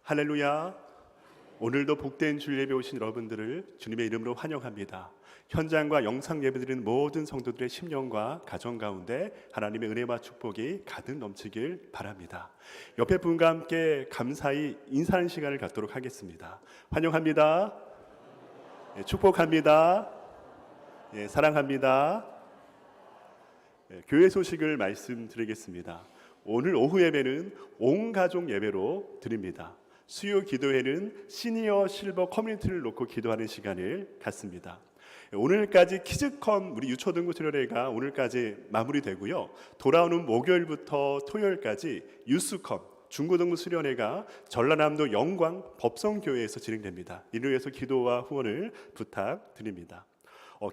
할렐루야. 오늘도 복된 주일 예배 오신 여러분들을 주님의 이름으로 환영합니다. 현장과 영상 예배드리는 모든 성도들의 심령과 가정 가운데 하나님의 은혜와 축복이 가득 넘치길 바랍니다. 옆에 분과 함께 감사히 인사하는 시간을 갖도록 하겠습니다. 환영합니다. 축복합니다. 사랑합니다. 교회 소식을 말씀드리겠습니다. 오늘 오후 예배는 온 가족 예배로 드립니다. 수요 기도회는 시니어 실버 커뮤니티를 놓고 기도하는 시간을 갖습니다. 오늘까지 키즈컴 우리 유초등부 수련회가 오늘까지 마무리되고요. 돌아오는 목요일부터 토요일까지 유스컴 중고등부 수련회가 전라남도 영광 법성교회에서 진행됩니다. 이를 위해서 기도와 후원을 부탁드립니다.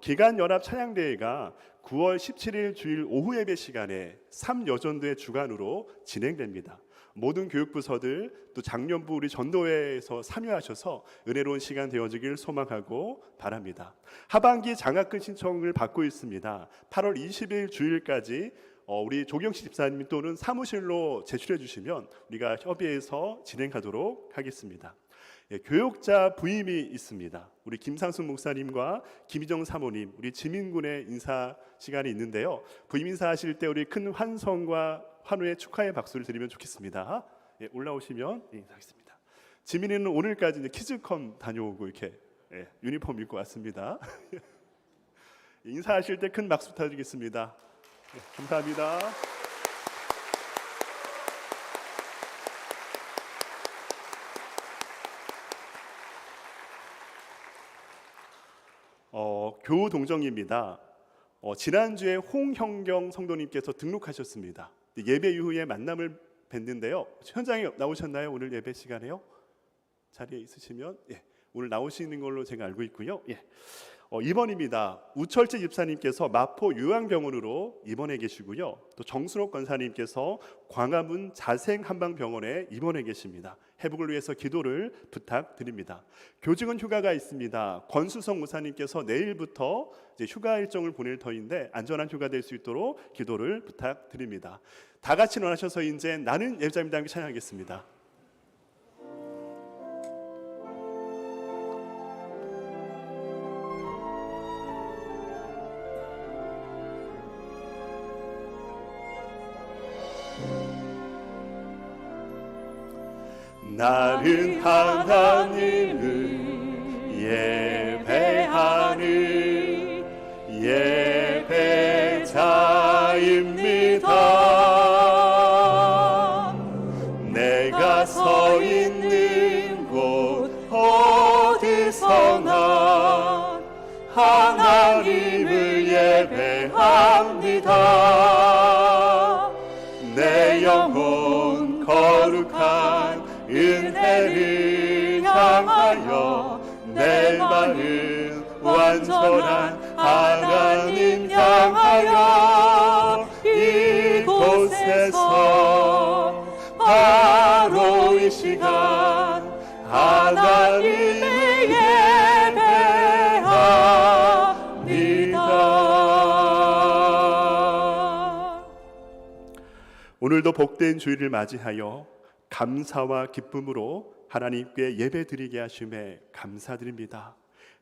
기간연합 찬양대회가 9월 17일 주일 오후 예배 시간에 3여전도의 주관으로 진행됩니다. 모든 교육부서들 또 장년부 우리 전도회에서 참여하셔서 은혜로운 시간 되어지길 소망하고 바랍니다. 하반기 장학금 신청을 받고 있습니다. 8월 20일 주일까지 우리 조경식 집사님 또는 사무실로 제출해 주시면 우리가 협의해서 진행하도록 하겠습니다. 교육자 부임이 있습니다. 우리 김상순 목사님과 김희정 사모님, 우리 지민군의 인사 시간이 있는데요. 부임 인사하실 때 우리 큰 환성과 환호의 축하의 박수를 드리면 좋겠습니다. 올라오시면 인사하겠습니다. 지민이는 오늘까지 이제 키즈컴 다녀오고 이렇게 유니폼 입고 왔습니다. 인사하실 때 큰 박수 부탁드리겠습니다. 감사합니다. 교우 동정입니다. 지난주에 홍형경 성도님께서 등록하셨습니다. 예배 이후에 만남을 뵀는데요. 현장에 나오셨나요? 오늘 예배 시간에요? 자리에 있으시면 오늘 나오시는 걸로 제가 알고 있고요. 2번입니다. 우철재 집사님께서 마포 요양병원으로 입원해 계시고요. 또 정순옥 권사님께서 광화문 자생한방병원에 입원해 계십니다. 회복을 위해서 기도를 부탁드립니다. 교직원 휴가가 있습니다. 권수성 목사님께서 내일부터 이제 휴가 일정을 보낼 터인데 안전한 휴가 될 수 있도록 기도를 부탁드립니다. 다 같이 일어나셔서 이제 나는 예배자입니다 함께 찬양하겠습니다. 나는 하나님을 예배하는 예배자입니다. 내가 서 있는 곳 어디서나 하나님을 예배합니다. 내 영혼 거룩한 은혜를 향하여 내 마음 완전한 하나님 향하여 이곳에서 바로 이 시간 하나님을 예배합니다. 오늘도 복된 주일을 맞이하여 감사와 기쁨으로 하나님께 예배드리게 하심에 감사드립니다.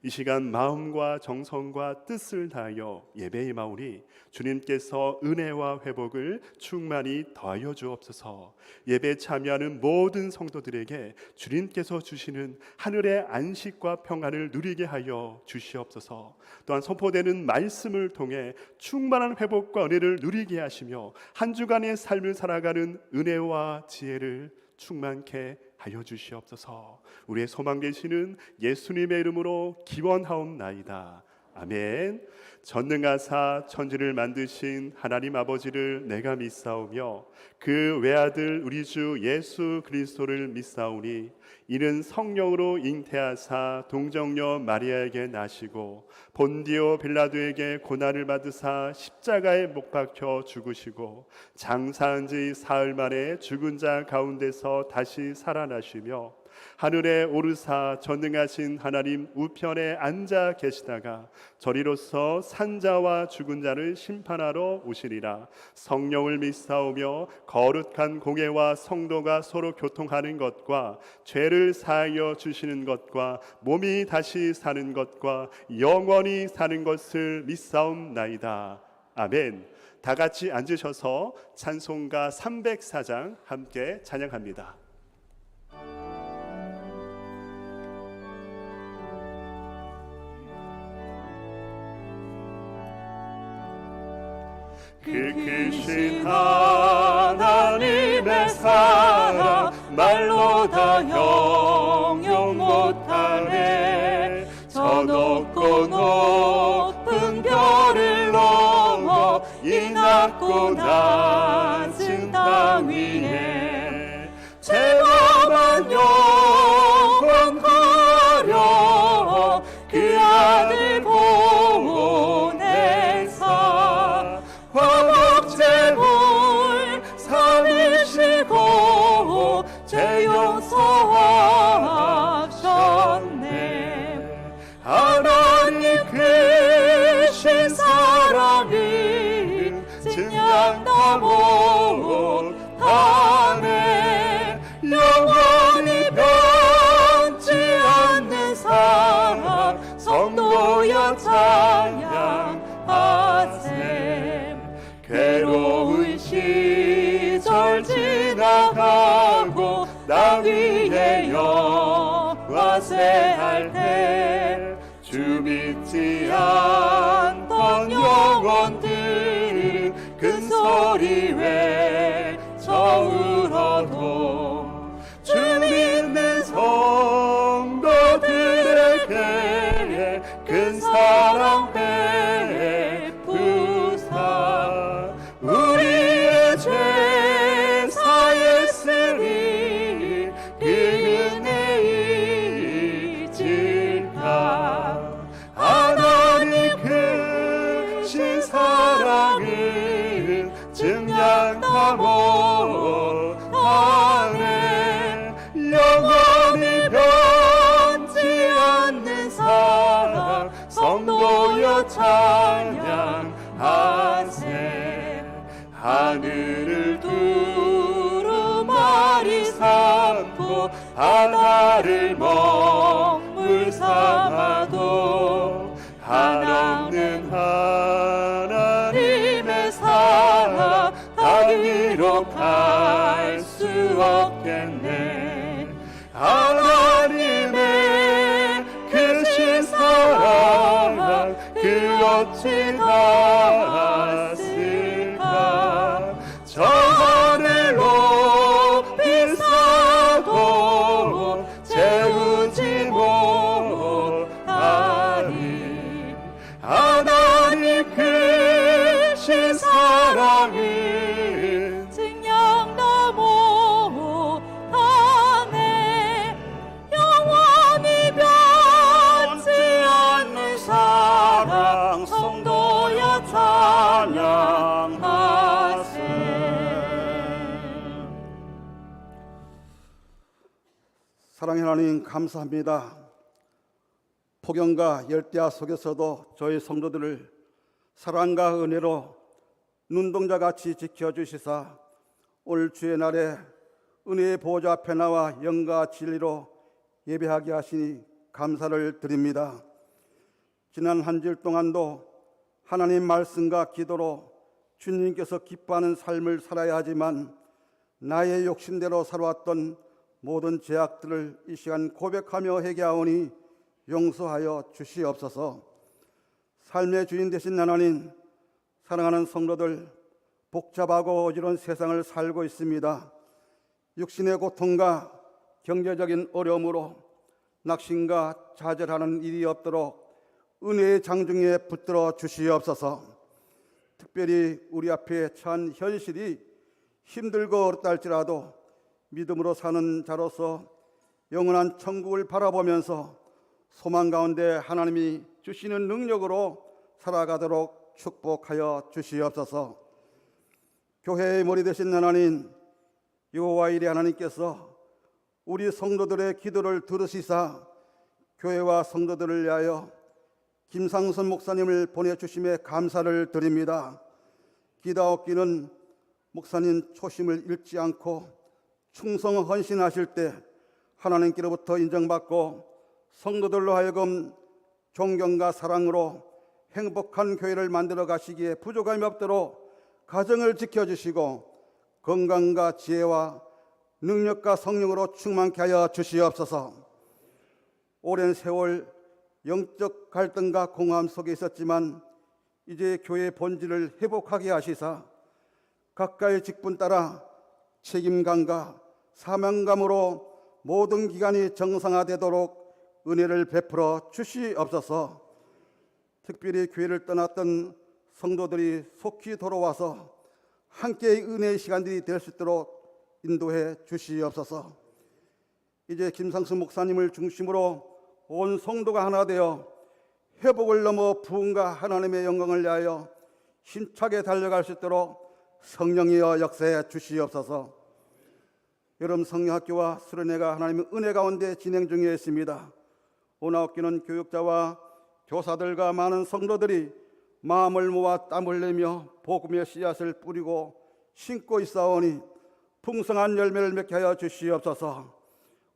이 시간 마음과 정성과 뜻을 다하여 예배의 마오니 주님께서 은혜와 회복을 충만히 더하여 주옵소서. 예배에 참여하는 모든 성도들에게 주님께서 주시는 하늘의 안식과 평안을 누리게 하여 주시옵소서. 또한 선포되는 말씀을 통해 충만한 회복과 은혜를 누리게 하시며 한 주간의 삶을 살아가는 은혜와 지혜를 충만케 하여 주시옵소서. 우리의 소망 되시는 예수님의 이름으로 기원하옵나이다. 아멘. 전능하사 천지를 만드신 하나님 아버지를 내가 믿사오며 그 외아들 우리 주 예수 그리스도를 믿사오니 이는 성령으로 잉태하사 동정녀 마리아에게 나시고 본디오 빌라도에게 고난을 받으사 십자가에 못 박혀 죽으시고 장사한 지 사흘 만에 죽은 자 가운데서 다시 살아나시며 하늘에 오르사 전능하신 하나님 우편에 앉아 계시다가 저리로서 산자와 죽은 자를 심판하러 오시리라. 성령을 믿사오며 거룩한 공예와 성도가 서로 교통하는 것과 죄를 사하여 주시는 것과 몸이 다시 사는 것과 영원히 사는 것을 믿사옵나이다. 아멘. 다 같이 앉으셔서 찬송가 304장 함께 찬양합니다. 그 크신 하나님의 사랑 말로 다 형용 못하네. 저 높고 높은 별을 넘어 이 낮고 낮은 땅 위에 죄가만 영원하려 그 아들 보내사 화목제물 삼으시고 죄 용서하셨네. 하나님 크신 사랑은 증량 다 못하네. 영원히 변치 않는 사랑 성도여 찬양하세. 괴로운 시절 지나가고 나 위에 영화세할 때 주 믿지 않던 영혼들은 큰 소리 외쳐 울어도 주 믿는 성도들에게 큰 사랑 베푸사 우리의 죄 사했으니 그 은혜 잊을까. 하나님 크신 사랑은 증량 다 못하네. 영원히 변치 않는 사랑 성도여 찬양하세. 하늘을 두루마리 삼고 바다를 먹물 삼아도 한없는 하나님의 사랑 다 기록할 수 없겠네. 하나님의 크신 사랑 그 어찌 닿았을까. 저 하늘 높이 사도 채우지 못하니. 하나님 크신 사랑은 증량 다 못하네. 영원히 변치 않는 사랑 성도여 찬양하세. 사랑의 하나님 감사합니다. 폭염과 열대야 속에서도 저희 성도들을 사랑과 은혜로 눈동자같이 지켜주시사 오늘 주의 날에 은혜의 보좌 앞에 나와 영과 진리로 예배하게 하시니 감사를 드립니다. 지난 한 주일 동안도 하나님 말씀과 기도로 주님께서 기뻐하는 삶을 살아야 하지만 나의 욕심대로 살아왔던 모든 죄악들을 이 시간 고백하며 회개하오니 용서하여 주시옵소서. 삶의 주인 되신 하나님, 사랑하는 성도들, 복잡하고 어지러운 세상을 살고 있습니다. 육신의 고통과 경제적인 어려움으로 낙심과 좌절하는 일이 없도록 은혜의 장중에 붙들어 주시옵소서. 특별히 우리 앞에 처한 현실이 힘들고 어렵다 할지라도 믿음으로 사는 자로서 영원한 천국을 바라보면서 소망 가운데 하나님이 주시는 능력으로 살아가도록 축복하여 주시옵소서. 교회의 머리 되신 하나님, 여호와 일의 하나님께서 우리 성도들의 기도를 들으시사 교회와 성도들을 위하여 김상선 목사님을 보내주심에 감사를 드립니다. 기다옵기는 목사님 초심을 잃지 않고 충성 헌신하실 때 하나님께로부터 인정받고 성도들로 하여금 존경과 사랑으로 행복한 교회를 만들어 가시기에 부족함이 없도록 가정을 지켜주시고 건강과 지혜와 능력과 성령으로 충만케 하여 주시옵소서. 오랜 세월 영적 갈등과 공허함 속에 있었지만 이제 교회의 본질을 회복하게 하시사 각가의 직분 따라 책임감과 사명감으로 모든 기관이 정상화되도록 은혜를 베풀어 주시옵소서. 특별히 교회를 떠났던 성도들이 속히 돌아와서 함께의 은혜의 시간들이 될 수 있도록 인도해 주시옵소서. 이제 김상수 목사님을 중심으로 온 성도가 하나 되어 회복을 넘어 부흥과 하나님의 영광을 위하여 힘차게 달려갈 수 있도록 성령이여 역사해 주시옵소서. 여름 성령학교와 수련회가 하나님의 은혜 가운데 진행 중에 있습니다. 오나옵기는 교육자와 교사들과 많은 성도들이 마음을 모아 땀을 내며 복음의 씨앗을 뿌리고 심고 있사오니 풍성한 열매를 맺게 하여 주시옵소서.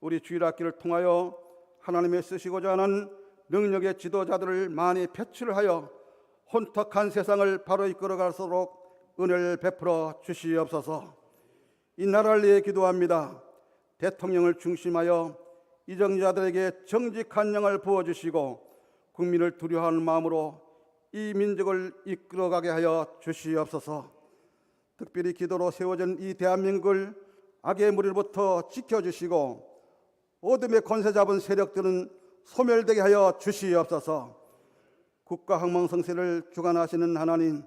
우리 주일학기를 통하여 하나님의 쓰시고자 하는 능력의 지도자들을 많이 배출하여 혼탁한 세상을 바로 이끌어갈수록 은혜를 베풀어 주시옵소서. 이 나라를 위해 기도합니다. 대통령을 중심하여 이정자들에게 정직한 영을 부어주시고 국민을 두려워하는 마음으로 이 민족을 이끌어가게 하여 주시옵소서. 특별히 기도로 세워진 이 대한민국을 악의 무리로부터 지켜주시고 어둠의 권세 잡은 세력들은 소멸되게 하여 주시옵소서. 국가 흥망성쇠를 주관하시는 하나님,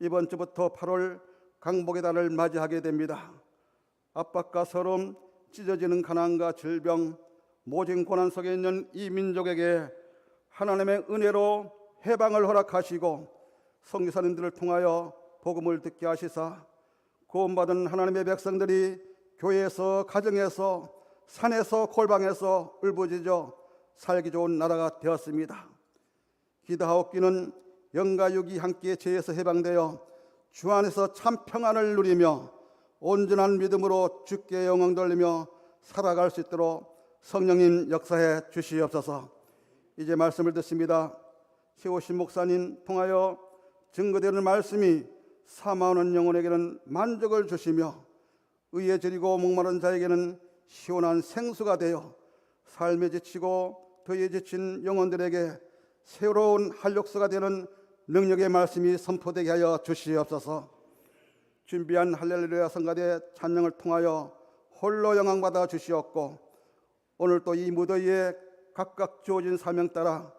이번 주부터 8월 강복의 달을 맞이하게 됩니다. 압박과 서름, 찢어지는 가난과 질병, 모진 고난 속에 있는 이 민족에게 하나님의 은혜로 해방을 허락하시고 선교사님들을 통하여 복음을 듣게 하시사 구원받은 하나님의 백성들이 교회에서, 가정에서, 산에서, 골방에서 울부짖어 살기 좋은 나라가 되었습니다. 기도하옵기는 영과 육이 함께 죄에서 해방되어 주 안에서 참 평안을 누리며 온전한 믿음으로 주께 영광 돌리며 살아갈 수 있도록 성령님 역사해 주시옵소서. 이제 말씀을 듣습니다. 세우신 목사님 통하여 증거되는 말씀이 사모하는 영혼에게는 만족을 주시며 의에 저리고 목마른 자에게는 시원한 생수가 되어 삶에 지치고 더위에 지친 영혼들에게 새로운 활력소가 되는 능력의 말씀이 선포되게 하여 주시옵소서. 준비한 할렐루야 성가대 찬양을 통하여 홀로 영광받아 주시옵고 오늘 또 이 무더위에 각각 주어진 사명 따라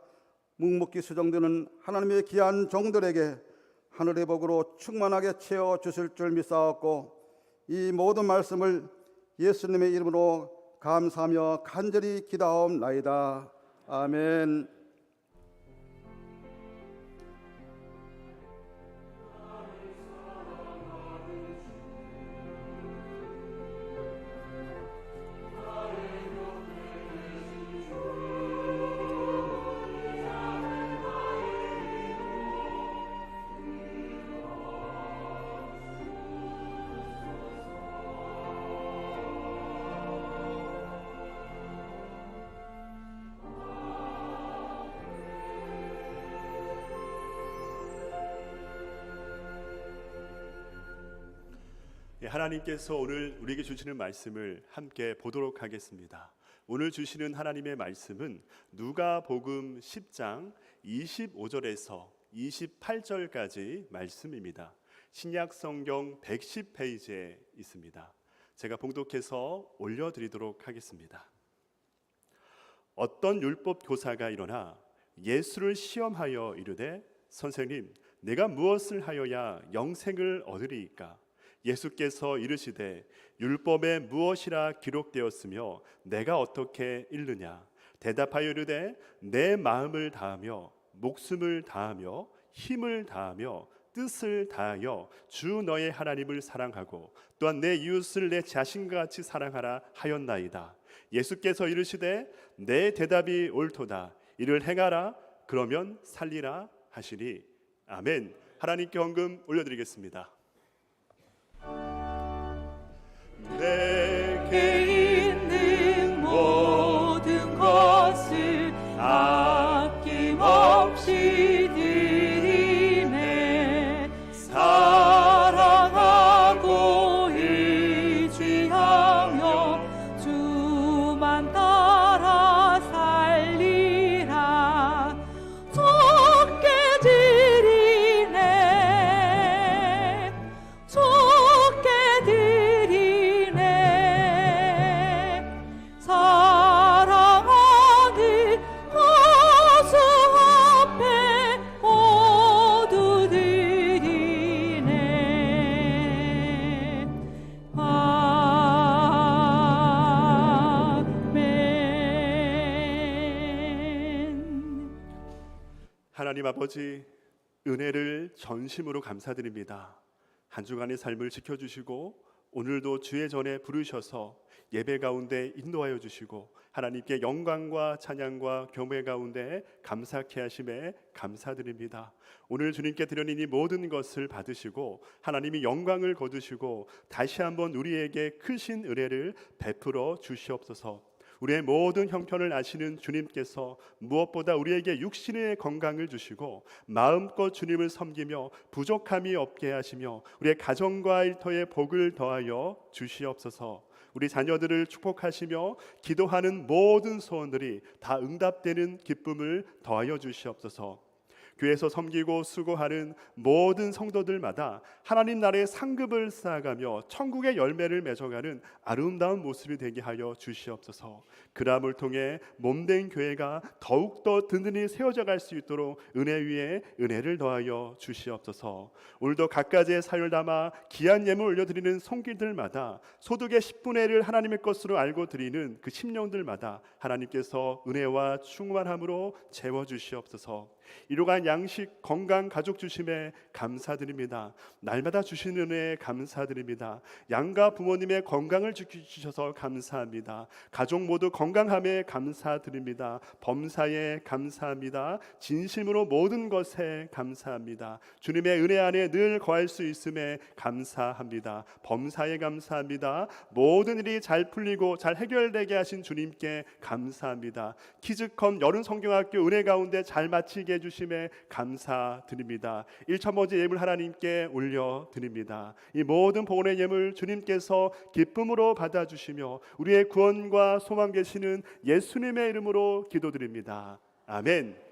묵묵히 수정되는 하나님의 귀한 종들에게 하늘의 복으로 충만하게 채워 주실 줄 믿사옵고 이 모든 말씀을 예수님의 이름으로 감사하며 간절히 기도하옵나이다. 아멘. 하나님께서 오늘 우리에게 주시는 말씀을 함께 보도록 하겠습니다. 오늘 주시는 하나님의 말씀은 누가복음 10장 25절에서 28절까지 말씀입니다. 신약 성경 110페이지에 있습니다. 제가 봉독해서 올려드리도록 하겠습니다. 어떤 율법 교사가 일어나 예수를 시험하여 이르되 선생님, 내가 무엇을 하여야 영생을 얻으리이까? 예수께서 이르시되 율법에 무엇이라 기록되었으며 내가 어떻게 읽느냐? 대답하여 이르되 내 마음을 다하며 목숨을 다하며 힘을 다하며 뜻을 다하여 주 너의 하나님을 사랑하고 또한 내 이웃을 내 자신과 같이 사랑하라 하였나이다. 예수께서 이르시되 내 대답이 옳도다. 이를 행하라. 그러면 살리라 하시니. 아멘. 하나님께 헌금 올려드리겠습니다. 내게 있는 모든 것을 아낌없이 드리네. 사랑하고 의지하며 주만 따라 살리라. 적게 드리네. 적게 드리네. 사랑하는 가수 앞에 모두 드리네. 아멘. 하나님 아버지, 은혜를 전심으로 감사드립니다. 한 주간의 삶을 지켜주시고 오늘도 주의 전에 부르셔서 예배 가운데 인도하여 주시고 하나님께 영광과 찬양과 경배 가운데 감사케 하심에 감사드립니다. 오늘 주님께 드려진 이 모든 것을 받으시고 하나님이 영광을 거두시고 다시 한번 우리에게 크신 은혜를 베풀어 주시옵소서. 우리의 모든 형편을 아시는 주님께서 무엇보다 우리에게 육신의 건강을 주시고 마음껏 주님을 섬기며 부족함이 없게 하시며 우리의 가정과 일터에 복을 더하여 주시옵소서. 우리 자녀들을 축복하시며 기도하는 모든 소원들이 다 응답되는 기쁨을 더하여 주시옵소서. 교회에서 섬기고 수고하는 모든 성도들마다 하나님 나라의 상급을 쌓아가며 천국의 열매를 맺어가는 아름다운 모습이 되게 하여 주시옵소서. 그람을 통해 몸된 교회가 더욱더 든든히 세워져 갈 수 있도록 은혜 위에 은혜를 더하여 주시옵소서. 오늘도 갖가지의 사율 담아 귀한 예물 올려드리는 손길들마다 소득의 10분의 1을 하나님의 것으로 알고 드리는 그 심령들마다 하나님께서 은혜와 충만함으로 채워주시옵소서. 이러한 양식, 건강, 가족 주심에 감사드립니다. 날마다 주시는 은혜에 감사드립니다. 양가 부모님의 건강을 지켜주셔서 감사합니다. 가족 모두 건강함에 감사드립니다. 범사에 감사합니다. 진심으로 모든 것에 감사합니다. 주님의 은혜 안에 늘 거할 수 있음에 감사합니다. 범사에 감사합니다. 모든 일이 잘 풀리고 잘 해결되게 하신 주님께 감사합니다. 키즈컴 여름성경학교 은혜 가운데 잘 마치게 해주심에 감사드립니다. 1,000번째 예물 하나님께 올려드립니다. 이 모든 복원의 예물 주님께서 기쁨으로 받아주시며 우리의 구원과 소망 되시는 예수님의 이름으로 기도드립니다. 아멘.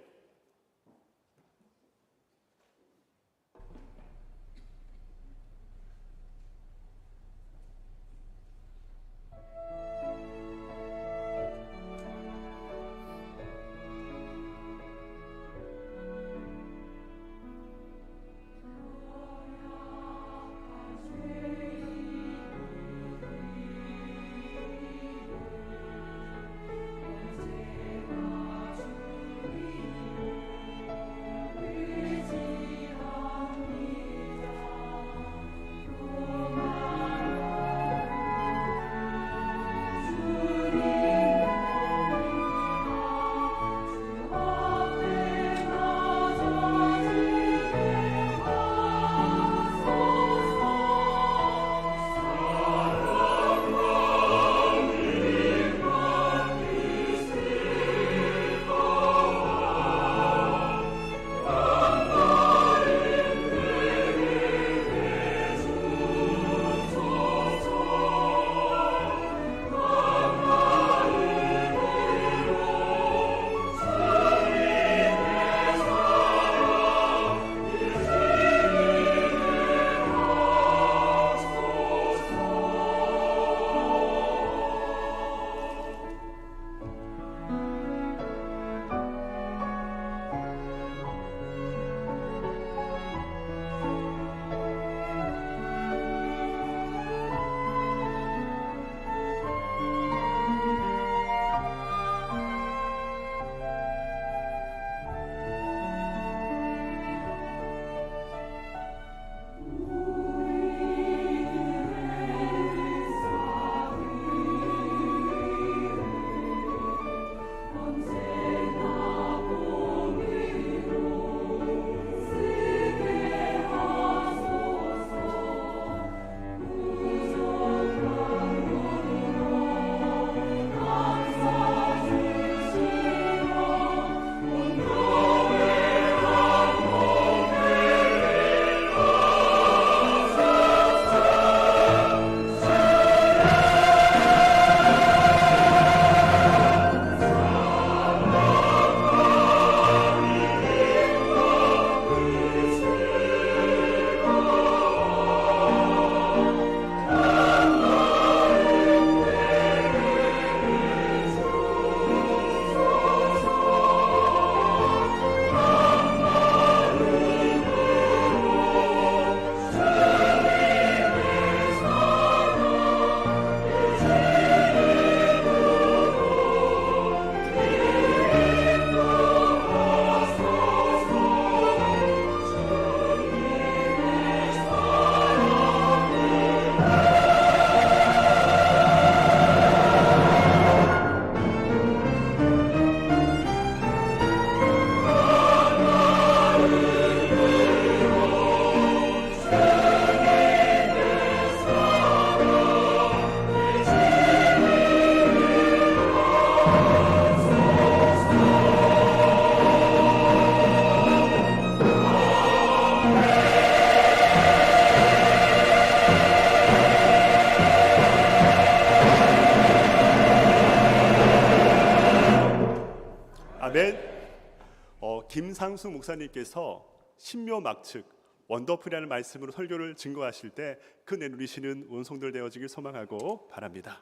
김상수 목사님께서 신묘 막측 원더풀이라는 말씀으로 설교를 증거하실 때 그 내누리시는 은총들 되어지길 소망하고 바랍니다.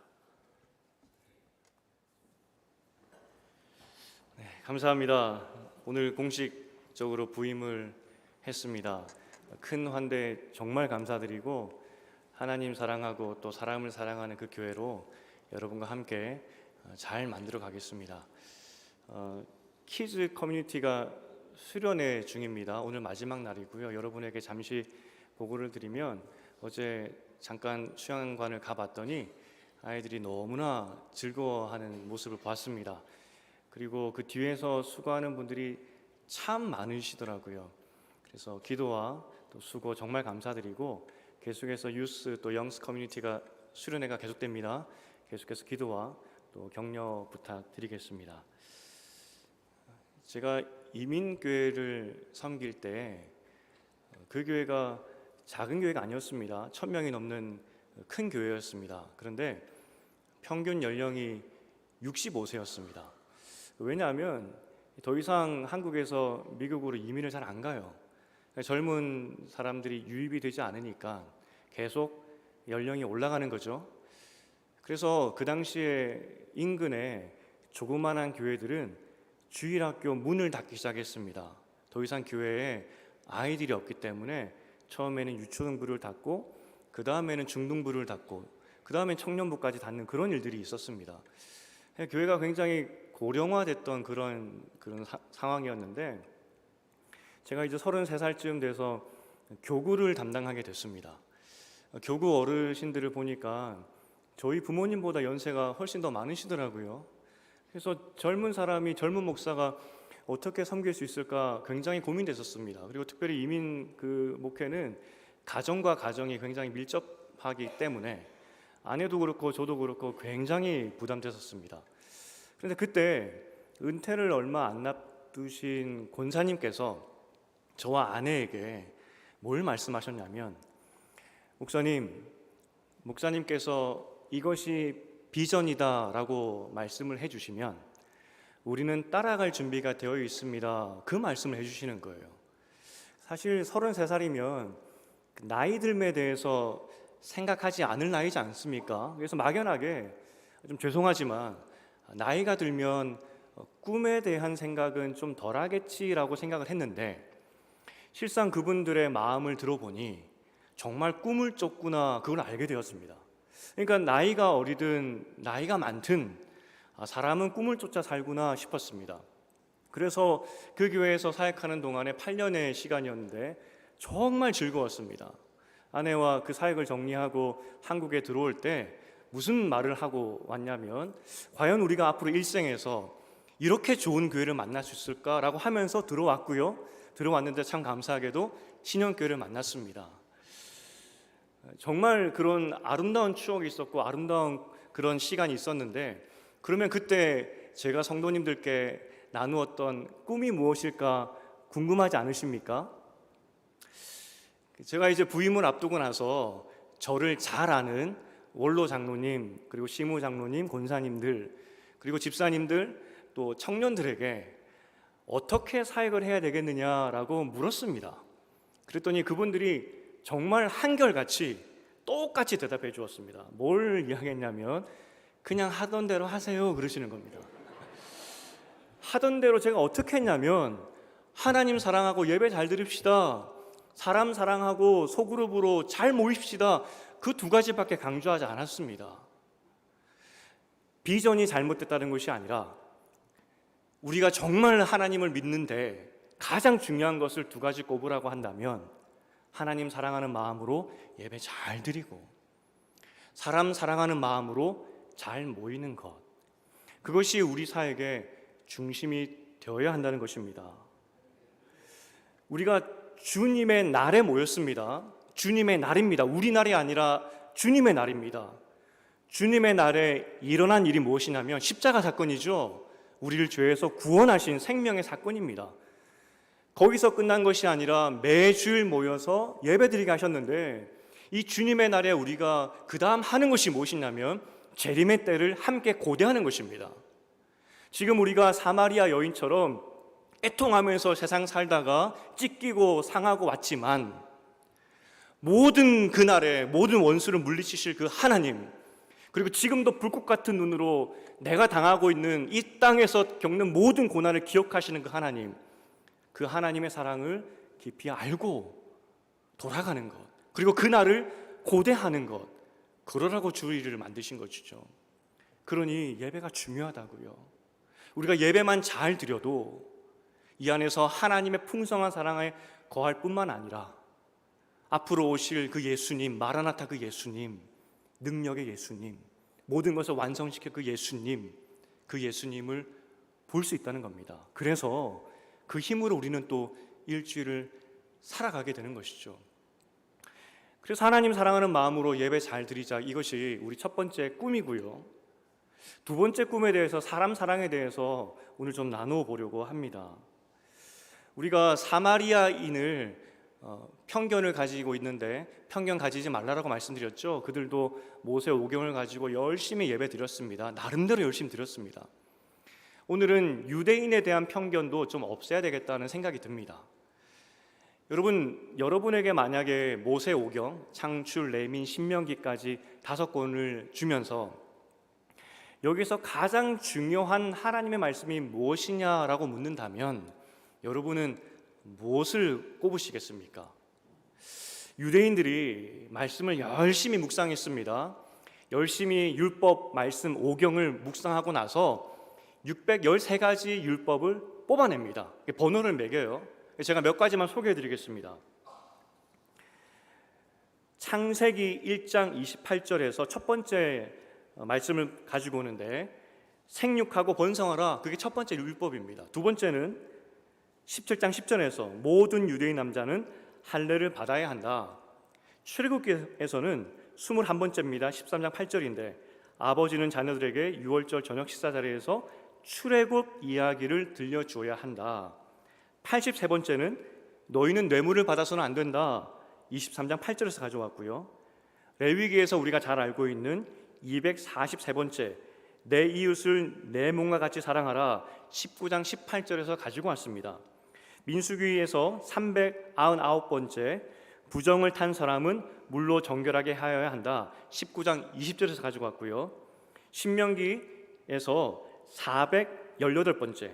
감사합니다. 오늘 공식적으로 부임을 했습니다. 큰 환대 정말 감사드리고 하나님 사랑하고 또 사람을 사랑하는 그 교회로 여러분과 함께 잘 만들어 가겠습니다. 키즈 커뮤니티가 수련회 중입니다. 오늘 마지막 날이고요. 여러분에게 잠시 보고를 드리면 어제 잠깐 수양관을 가봤더니 아이들이 너무나 즐거워하는 모습을 봤습니다. 그리고 그 뒤에서 수고하는 분들이 참 많으시더라고요. 그래서 기도와 또 수고 정말 감사드리고 계속해서 유스 또 영스 커뮤니티가 수련회가 계속됩니다. 계속해서 기도와 또 격려 부탁드리겠습니다. 제가 이민교회를 섬길 때 그 교회가 작은 교회가 아니었습니다. 1000명이 넘는 큰 교회였습니다. 그런데 평균 연령이 65세였습니다. 왜냐하면 더 이상 한국에서 미국으로 이민을 잘 안 가요. 젊은 사람들이 유입이 되지 않으니까 계속 연령이 올라가는 거죠. 그래서 그 당시에 인근에 조그만한 교회들은 주일학교 문을 닫기 시작했습니다. 더 이상 교회에 아이들이 없기 때문에 처음에는 유초등부를 닫고 그 다음에는 중등부를 닫고 그 다음에 청년부까지 닫는 그런 일들이 있었습니다. 교회가 굉장히 고령화됐던 그런 상황이었는데 제가 이제 33살쯤 돼서 교구를 담당하게 됐습니다. 교구 어르신들을 보니까 저희 부모님보다 연세가 훨씬 더 많으시더라고요. 그래서 젊은 목사가 어떻게 섬길 수 있을까 굉장히 고민됐었습니다. 그리고 특별히 이민 그 목회는 가정과 가정이 굉장히 밀접하기 때문에 아내도 그렇고 저도 그렇고 굉장히 부담됐었습니다. 그런데 그때 은퇴를 얼마 안 앞두신 권사님께서 저와 아내에게 뭘 말씀하셨냐면 목사님께서 이것이 비전이다라고 말씀을 해주시면 우리는 따라갈 준비가 되어 있습니다. 그 말씀을 해주시는 거예요. 사실 33살이면 나이 듦에 대해서 생각하지 않을 나이지 않습니까? 그래서 막연하게 좀 죄송하지만 나이가 들면 꿈에 대한 생각은 좀 덜하겠지라고 생각을 했는데 실상 그분들의 마음을 들어보니 정말 꿈을 쫓구나 그걸 알게 되었습니다. 그러니까 나이가 어리든 나이가 많든 사람은 꿈을 쫓아 살구나 싶었습니다. 그래서 그 교회에서 사역하는 동안에 8년의 시간이었는데 정말 즐거웠습니다. 아내와 그 사역을 정리하고 한국에 들어올 때 무슨 말을 하고 왔냐면 과연 우리가 앞으로 일생에서 이렇게 좋은 교회를 만날 수 있을까라고 하면서 들어왔고요. 들어왔는데 참 감사하게도 신영교회를 만났습니다. 정말 그런 아름다운 추억이 있었고 아름다운 그런 시간이 있었는데 그러면 그때 제가 성도님들께 나누었던 꿈이 무엇일까 궁금하지 않으십니까? 제가 이제 부임을 앞두고 나서 저를 잘 아는 원로 장로님 그리고 시무 장로님, 권사님들 그리고 집사님들 또 청년들에게 어떻게 사역을 해야 되겠느냐라고 물었습니다. 그랬더니 그분들이 정말 한결같이 똑같이 대답해 주었습니다. 뭘 이야기했냐면 그냥 하던 대로 하세요 그러시는 겁니다. 하던 대로 제가 어떻게 했냐면 하나님 사랑하고 예배 잘 드립시다. 사람 사랑하고 소그룹으로 잘 모입시다. 그 두 가지밖에 강조하지 않았습니다. 비전이 잘못됐다는 것이 아니라 우리가 정말 하나님을 믿는데 가장 중요한 것을 두 가지 꼽으라고 한다면 하나님 사랑하는 마음으로 예배 잘 드리고 사람 사랑하는 마음으로 잘 모이는 것, 그것이 우리 사역의 중심이 되어야 한다는 것입니다. 우리가 주님의 날에 모였습니다. 주님의 날입니다. 우리 날이 아니라 주님의 날입니다. 주님의 날에 일어난 일이 무엇이냐면 십자가 사건이죠. 우리를 죄에서 구원하신 생명의 사건입니다. 거기서 끝난 것이 아니라 매주일 모여서 예배드리게 하셨는데 이 주님의 날에 우리가 그 다음 하는 것이 무엇이냐면 재림의 때를 함께 고대하는 것입니다. 지금 우리가 사마리아 여인처럼 애통하면서 세상 살다가 찢기고 상하고 왔지만 모든 그날에 모든 원수를 물리치실 그 하나님, 그리고 지금도 불꽃 같은 눈으로 내가 당하고 있는 이 땅에서 겪는 모든 고난을 기억하시는 그 하나님, 그 하나님의 사랑을 깊이 알고 돌아가는 것, 그리고 그날을 고대하는 것, 그러라고 주일을 만드신 것이죠. 그러니 예배가 중요하다고요. 우리가 예배만 잘 드려도 이 안에서 하나님의 풍성한 사랑에 거할 뿐만 아니라 앞으로 오실 그 예수님, 마라나타 그 예수님, 능력의 예수님, 모든 것을 완성시킬 그 예수님, 그 예수님을 볼 수 있다는 겁니다. 그래서 그 힘으로 우리는 또 일주일을 살아가게 되는 것이죠. 그래서 하나님 사랑하는 마음으로 예배 잘 드리자, 이것이 우리 첫 번째 꿈이고요. 두 번째 꿈에 대해서, 사람 사랑에 대해서 오늘 좀 나누어 보려고 합니다. 우리가 사마리아인을 편견을 가지고 있는데 편견 가지지 말라라고 말씀드렸죠. 그들도 모세 오경을 가지고 열심히 예배 드렸습니다. 나름대로 열심히 드렸습니다. 오늘은 유대인에 대한 편견도 좀 없애야 되겠다는 생각이 듭니다. 여러분에게 만약에 모세 오경, 창출, 레민, 신명기까지 5권을 주면서 여기서 가장 중요한 하나님의 말씀이 무엇이냐라고 묻는다면 여러분은 무엇을 꼽으시겠습니까? 유대인들이 말씀을 열심히 묵상했습니다. 열심히 율법 말씀 오경을 묵상하고 나서 613가지 율법을 뽑아냅니다. 번호를 매겨요. 제가 몇 가지만 소개해 드리겠습니다. 창세기 1장 28절에서 첫 번째 말씀을 가지고 오는데, 생육하고 번성하라, 그게 첫 번째 율법입니다. 두 번째는 17장 10절에서 모든 유대인 남자는 할례를 받아야 한다. 출애굽기에서는 21번째입니다. 13장 8절인데 아버지는 자녀들에게 유월절 저녁 식사 자리에서 출애굽 이야기를 들려주어야 한다. 83번째는 너희는 뇌물을 받아서는 안 된다. 23장 8절에서 가져왔고요. 레위기에서 우리가 잘 알고 있는 243번째 내 이웃을 내 몸과 같이 사랑하라. 19장 18절에서 가지고 왔습니다. 민수기에서 399번째 부정을 탄 사람은 물로 정결하게 하여야 한다. 19장 20절에서 가지고 왔고요. 신명기에서 418번째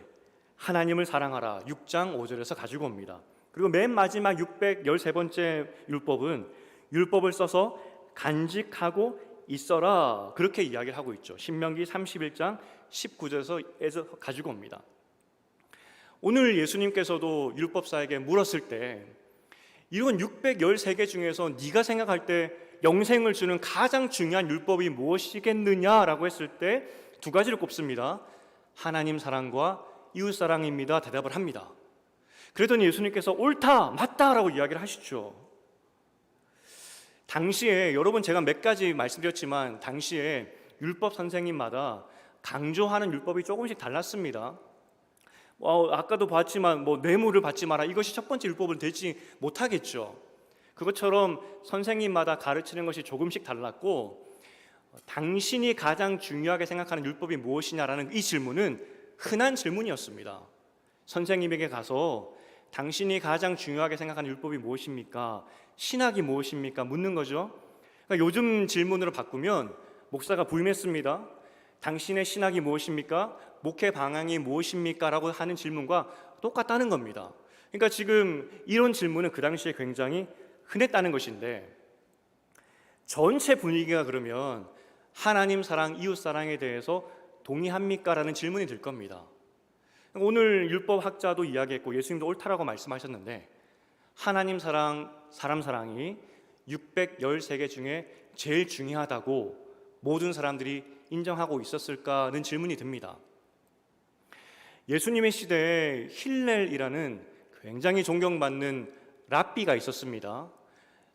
하나님을 사랑하라. 6장 5절에서 가지고 옵니다. 그리고 맨 마지막 613번째 율법은 율법을 써서 간직하고 있어라, 그렇게 이야기를 하고 있죠. 신명기 31장 19절에서 가지고 옵니다. 오늘 예수님께서도 율법사에게 물었을 때 이런 613개 중에서 네가 생각할 때 영생을 주는 가장 중요한 율법이 무엇이겠느냐라고 했을 때 두 가지를 꼽습니다. 하나님 사랑과 이웃 사랑입니다. 대답을 합니다. 그랬더니 예수님께서 옳다, 맞다라고 이야기를 하시죠. 당시에 여러분, 제가 몇 가지 말씀드렸지만 당시에 율법 선생님마다 강조하는 율법이 조금씩 달랐습니다. 아까도 봤지만 뇌물을 받지 마라, 이것이 첫 번째 율법은 되지 못하겠죠. 그것처럼 선생님마다 가르치는 것이 조금씩 달랐고, 당신이 가장 중요하게 생각하는 율법이 무엇이냐라는 이 질문은 흔한 질문이었습니다. 선생님에게 가서 당신이 가장 중요하게 생각하는 율법이 무엇입니까? 신학이 무엇입니까? 묻는 거죠. 그러니까 요즘 질문으로 바꾸면 목사가 부임했습니다. 당신의 신학이 무엇입니까? 목회 방향이 무엇입니까? 라고 하는 질문과 똑같다는 겁니다. 그러니까 지금 이런 질문은 그 당시에 굉장히 흔했다는 것인데, 전체 분위기가 그러면 하나님 사랑, 이웃 사랑에 대해서 동의합니까? 라는 질문이 들 겁니다. 오늘 율법학자도 이야기했고 예수님도 옳다라고 말씀하셨는데, 하나님 사랑, 사람 사랑이 613개 중에 제일 중요하다고 모든 사람들이 인정하고 있었을까는 질문이 듭니다. 예수님의 시대에 힐렐이라는 굉장히 존경받는 랍비가 있었습니다.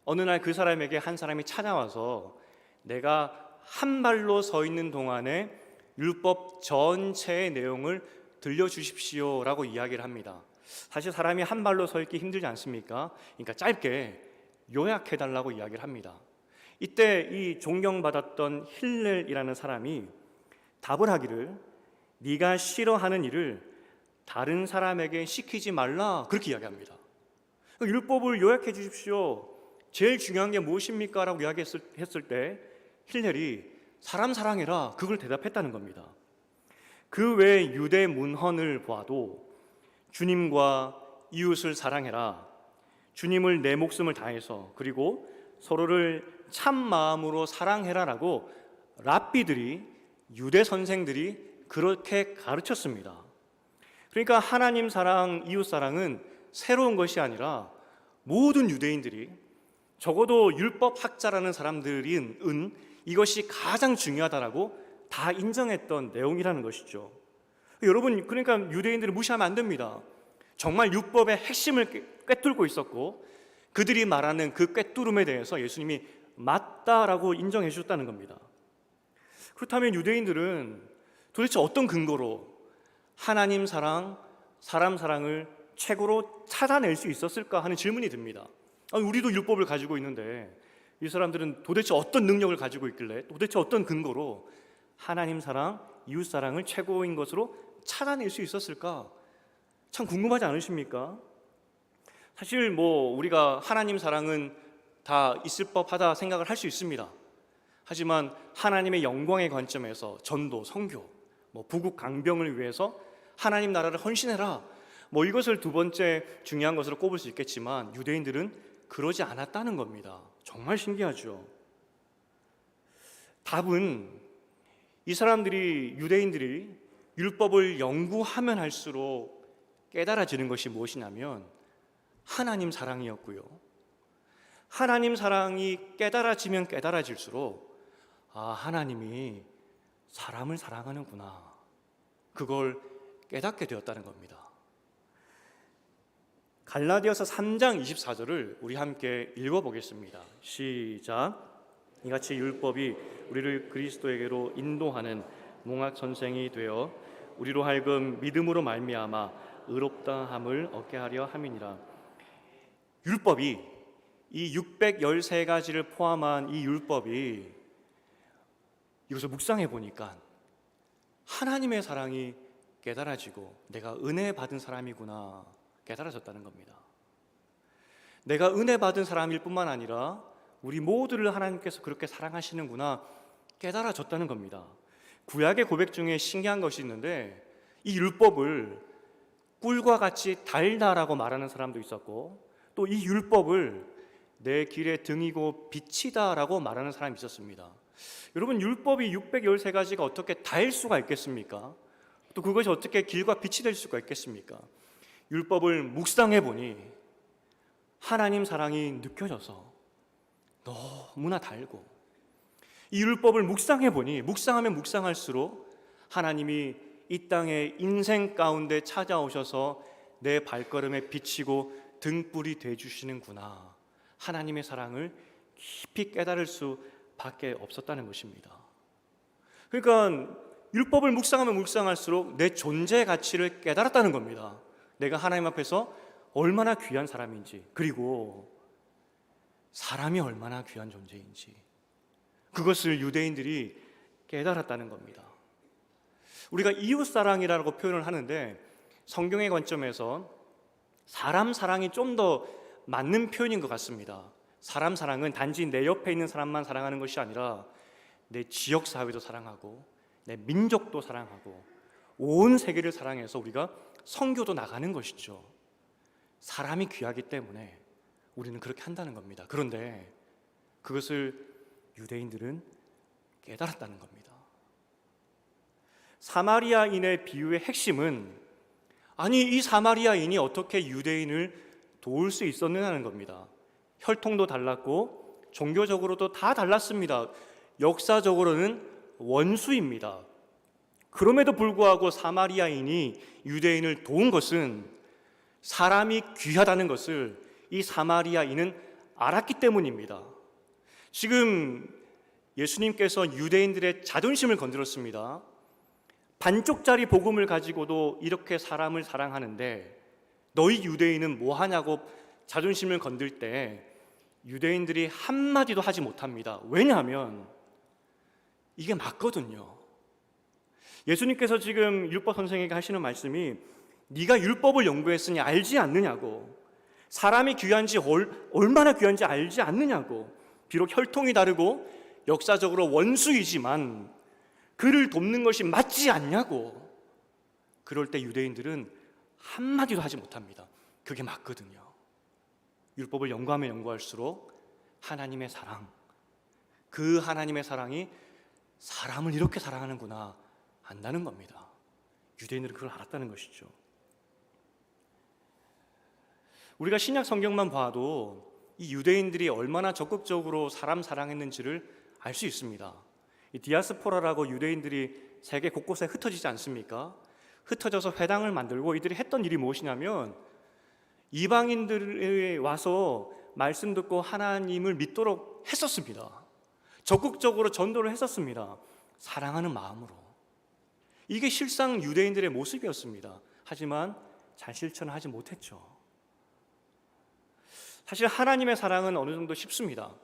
어느 날 그 사람에게 한 사람이 찾아와서 내가 한 발로 서 있는 동안에 율법 전체의 내용을 들려주십시오 라고 이야기를 합니다. 사실 사람이 한 발로 서 있기 힘들지 않습니까? 그러니까 짧게 요약해달라고 이야기를 합니다. 이때 이 존경받았던 힐렐이라는 사람이 답을 하기를, 네가 싫어하는 일을 다른 사람에게 시키지 말라 그렇게 이야기합니다. 율법을 요약해 주십시오. 제일 중요한 게 무엇입니까? 라고 이야기했을 때 힐렐이 사람 사랑해라 그걸 대답했다는 겁니다. 그 외 유대 문헌을 보아도 주님과 이웃을 사랑해라, 주님을 내 목숨을 다해서, 그리고 서로를 참 마음으로 사랑해라라고 랍비들이, 유대 선생들이 그렇게 가르쳤습니다. 그러니까 하나님 사랑, 이웃 사랑은 새로운 것이 아니라 모든 유대인들이, 적어도 율법 학자라는 사람들은 이것이 가장 중요하다라고 다 인정했던 내용이라는 것이죠. 여러분, 그러니까 유대인들을 무시하면 안 됩니다. 정말 율법의 핵심을 꿰뚫고 있었고 그들이 말하는 그 꿰뚫음에 대해서 예수님이 맞다라고 인정해 주셨다는 겁니다. 그렇다면 유대인들은 도대체 어떤 근거로 하나님 사랑, 사람 사랑을 최고로 찾아낼 수 있었을까 하는 질문이 듭니다. 우리도 율법을 가지고 있는데 이 사람들은 도대체 어떤 능력을 가지고 있길래, 도대체 어떤 근거로 하나님 사랑, 이웃 사랑을 최고인 것으로 찾아낼 수 있었을까? 참 궁금하지 않으십니까? 사실 우리가 하나님 사랑은 다 있을 법하다 생각을 할 수 있습니다. 하지만 하나님의 영광의 관점에서 전도, 선교, 부국 강병을 위해서 하나님 나라를 헌신해라, 이것을 두 번째 중요한 것으로 꼽을 수 있겠지만 유대인들은 그러지 않았다는 겁니다. 정말 신기하죠. 답은 이 사람들이, 유대인들이 율법을 연구하면 할수록 깨달아지는 것이 무엇이냐면 하나님 사랑이었고요. 하나님 사랑이 깨달아지면 깨달아질수록 하나님이 사람을 사랑하는구나, 그걸 깨닫게 되었다는 겁니다. 갈라디아서 3장 24절을 우리 함께 읽어보겠습니다. 시작. 이같이 율법이 우리를 그리스도에게로 인도하는 몽학 선생이 되어 우리로 하여금 믿음으로 말미암아 의롭다함을 얻게 하려 함이니라. 율법이, 이 613가지를 포함한 이 율법이, 이것을 묵상해 보니까 하나님의 사랑이 깨달아지고 내가 은혜 받은 사람이구나 깨달아졌다는 겁니다. 내가 은혜 받은 사람일 뿐만 아니라 우리 모두를 하나님께서 그렇게 사랑하시는구나 깨달아졌다는 겁니다. 구약의 고백 중에 신기한 것이 있는데 이 율법을 꿀과 같이 달다라고 말하는 사람도 있었고, 또 이 율법을 내 길의 등이고 빛이다라고 말하는 사람이 있었습니다. 여러분, 율법이 613가지가 어떻게 달 수가 있겠습니까? 또 그것이 어떻게 길과 빛이 될 수가 있겠습니까? 율법을 묵상해 보니 하나님 사랑이 느껴져서 너무나 달고, 이 율법을 묵상해 보니 묵상하면 묵상할수록 하나님이 이 땅의 인생 가운데 찾아오셔서 내 발걸음에 비치고 등불이 되주시는구나, 하나님의 사랑을 깊이 깨달을 수밖에 없었다는 것입니다. 그러니까 율법을 묵상하면 묵상할수록 내 존재 가치를 깨달았다는 겁니다. 내가 하나님 앞에서 얼마나 귀한 사람인지, 그리고 사람이 얼마나 귀한 존재인지, 그것을 유대인들이 깨달았다는 겁니다. 우리가 이웃사랑이라고 표현을 하는데 성경의 관점에서 사람 사랑이 좀 더 맞는 표현인 것 같습니다. 사람 사랑은 단지 내 옆에 있는 사람만 사랑하는 것이 아니라 내 지역 사회도 사랑하고 내 민족도 사랑하고 온 세계를 사랑해서 우리가 선교도 나가는 것이죠. 사람이 귀하기 때문에 우리는 그렇게 한다는 겁니다. 그런데 그것을 유대인들은 깨달았다는 겁니다. 사마리아인의 비유의 핵심은, 아니 이 사마리아인이 어떻게 유대인을 도울 수 있었느냐는 겁니다. 혈통도 달랐고 종교적으로도 다 달랐습니다. 역사적으로는 원수입니다. 그럼에도 불구하고 사마리아인이 유대인을 도운 것은 사람이 귀하다는 것을 이 사마리아인은 알았기 때문입니다. 지금 예수님께서 유대인들의 자존심을 건드렸습니다. 반쪽짜리 복음을 가지고도 이렇게 사람을 사랑하는데 너희 유대인은 뭐 하냐고 자존심을 건들 때 유대인들이 한마디도 하지 못합니다. 왜냐하면 이게 맞거든요. 예수님께서 지금 율법 선생에게 하시는 말씀이 네가 율법을 연구했으니 알지 않느냐고. 사람이 귀한지 얼마나 귀한지 알지 않느냐고. 비록 혈통이 다르고 역사적으로 원수이지만 그를 돕는 것이 맞지 않냐고. 그럴 때 유대인들은 한마디도 하지 못합니다. 그게 맞거든요. 율법을 연구하면 연구할수록 하나님의 사랑, 그 하나님의 사랑이 사람을 이렇게 사랑하는구나 안다는 겁니다. 유대인들은 그걸 알았다는 것이죠. 우리가 신약 성경만 봐도 이 유대인들이 얼마나 적극적으로 사람 사랑했는지를 알 수 있습니다. 이 디아스포라라고 유대인들이 세계 곳곳에 흩어지지 않습니까? 흩어져서 회당을 만들고 이들이 했던 일이 무엇이냐면 이방인들이 와서 말씀 듣고 하나님을 믿도록 했었습니다. 적극적으로 전도를 했었습니다. 사랑하는 마음으로. 이게 실상 유대인들의 모습이었습니다. 하지만 잘 실천을 하지 못했죠. 사실 하나님의 사랑은 어느 정도 쉽습니다.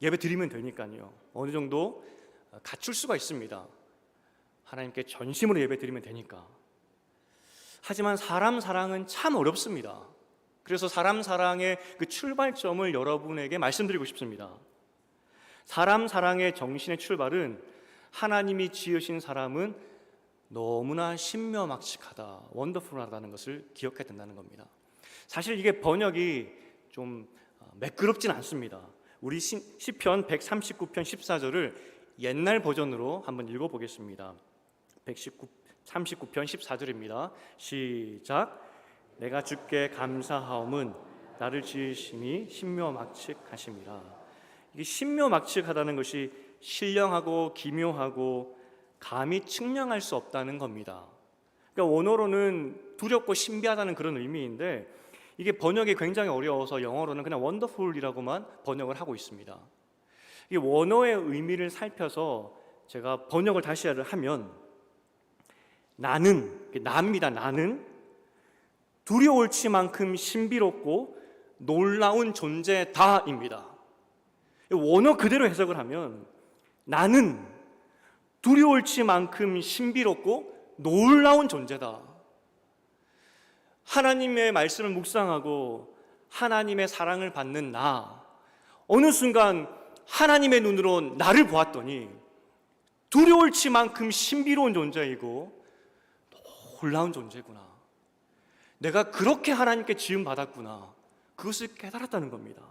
예배 드리면 되니까요. 어느 정도 갖출 수가 있습니다. 하나님께 전심으로 예배 드리면 되니까. 하지만 사람 사랑은 참 어렵습니다. 그래서 사람 사랑의 그 출발점을 여러분에게 말씀드리고 싶습니다. 사람 사랑의 정신의 출발은 하나님이 지으신 사람은 너무나 신묘막측하다, 원더풀하다는 것을 기억해야 된다는 겁니다. 사실 이게 번역이 좀 매끄럽진 않습니다. 우리 시편 139편 14절을 옛날 버전으로 한번 읽어보겠습니다. 139편 14절입니다. 시작. 내가 주께 감사하옴은 나를 지으심이 신묘막측하심이라. 이게 신묘막측하다는 것이 신령하고 기묘하고 감히 측량할 수 없다는 겁니다. 그러니까 원어로는 두렵고 신비하다는 그런 의미인데 이게 번역이 굉장히 어려워서 영어로는 그냥 원더풀이라고만 번역을 하고 있습니다. 이 원어의 의미를 살펴서 제가 번역을 다시 하면 나는, 나입니다. 나는 두려울치만큼 신비롭고 놀라운 존재다입니다. 원어 그대로 해석을 하면 나는 두려울치만큼 신비롭고 놀라운 존재다. 하나님의 말씀을 묵상하고 하나님의 사랑을 받는 나, 어느 순간 하나님의 눈으로 나를 보았더니 두려울치만큼 신비로운 존재이고 놀라운 존재구나. 내가 그렇게 하나님께 지음 받았구나. 그것을 깨달았다는 겁니다.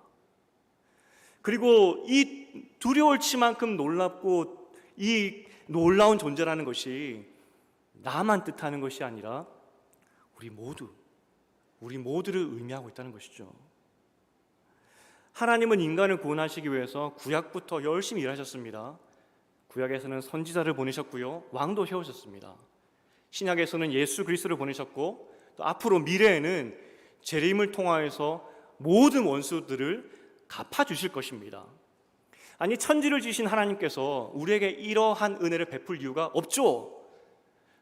그리고 이 두려울치만큼 놀랍고 이 놀라운 존재라는 것이 나만 뜻하는 것이 아니라 우리 모두를 의미하고 있다는 것이죠. 하나님은 인간을 구원하시기 위해서 구약부터 열심히 일하셨습니다. 구약에서는 선지자를 보내셨고요, 왕도 세우셨습니다. 신약에서는 예수 그리스도를 보내셨고 또 앞으로 미래에는 재림을 통하여서 모든 원수들을 갚아주실 것입니다. 아니, 천지를 지으신 하나님께서 우리에게 이러한 은혜를 베풀 이유가 없죠.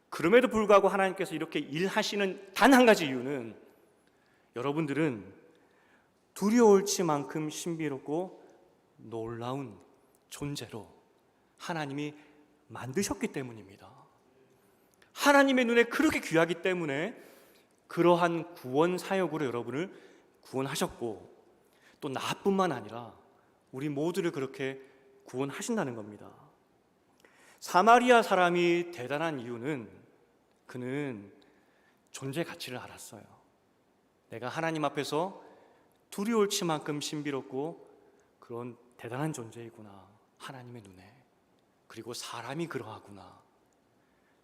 그럼에도 불구하고 하나님께서 이렇게 일하시는 단 한 가지 이유는 여러분들은 두려울치만큼 신비롭고 놀라운 존재로 하나님이 만드셨기 때문입니다. 하나님의 눈에 그렇게 귀하기 때문에 그러한 구원 사역으로 여러분을 구원하셨고 또 나뿐만 아니라 우리 모두를 그렇게 구원하신다는 겁니다. 사마리아 사람이 대단한 이유는 그는 존재 가치를 알았어요. 내가 하나님 앞에서 두려울치만큼 신비롭고 그런 대단한 존재이구나, 하나님의 눈에. 그리고 사람이 그러하구나.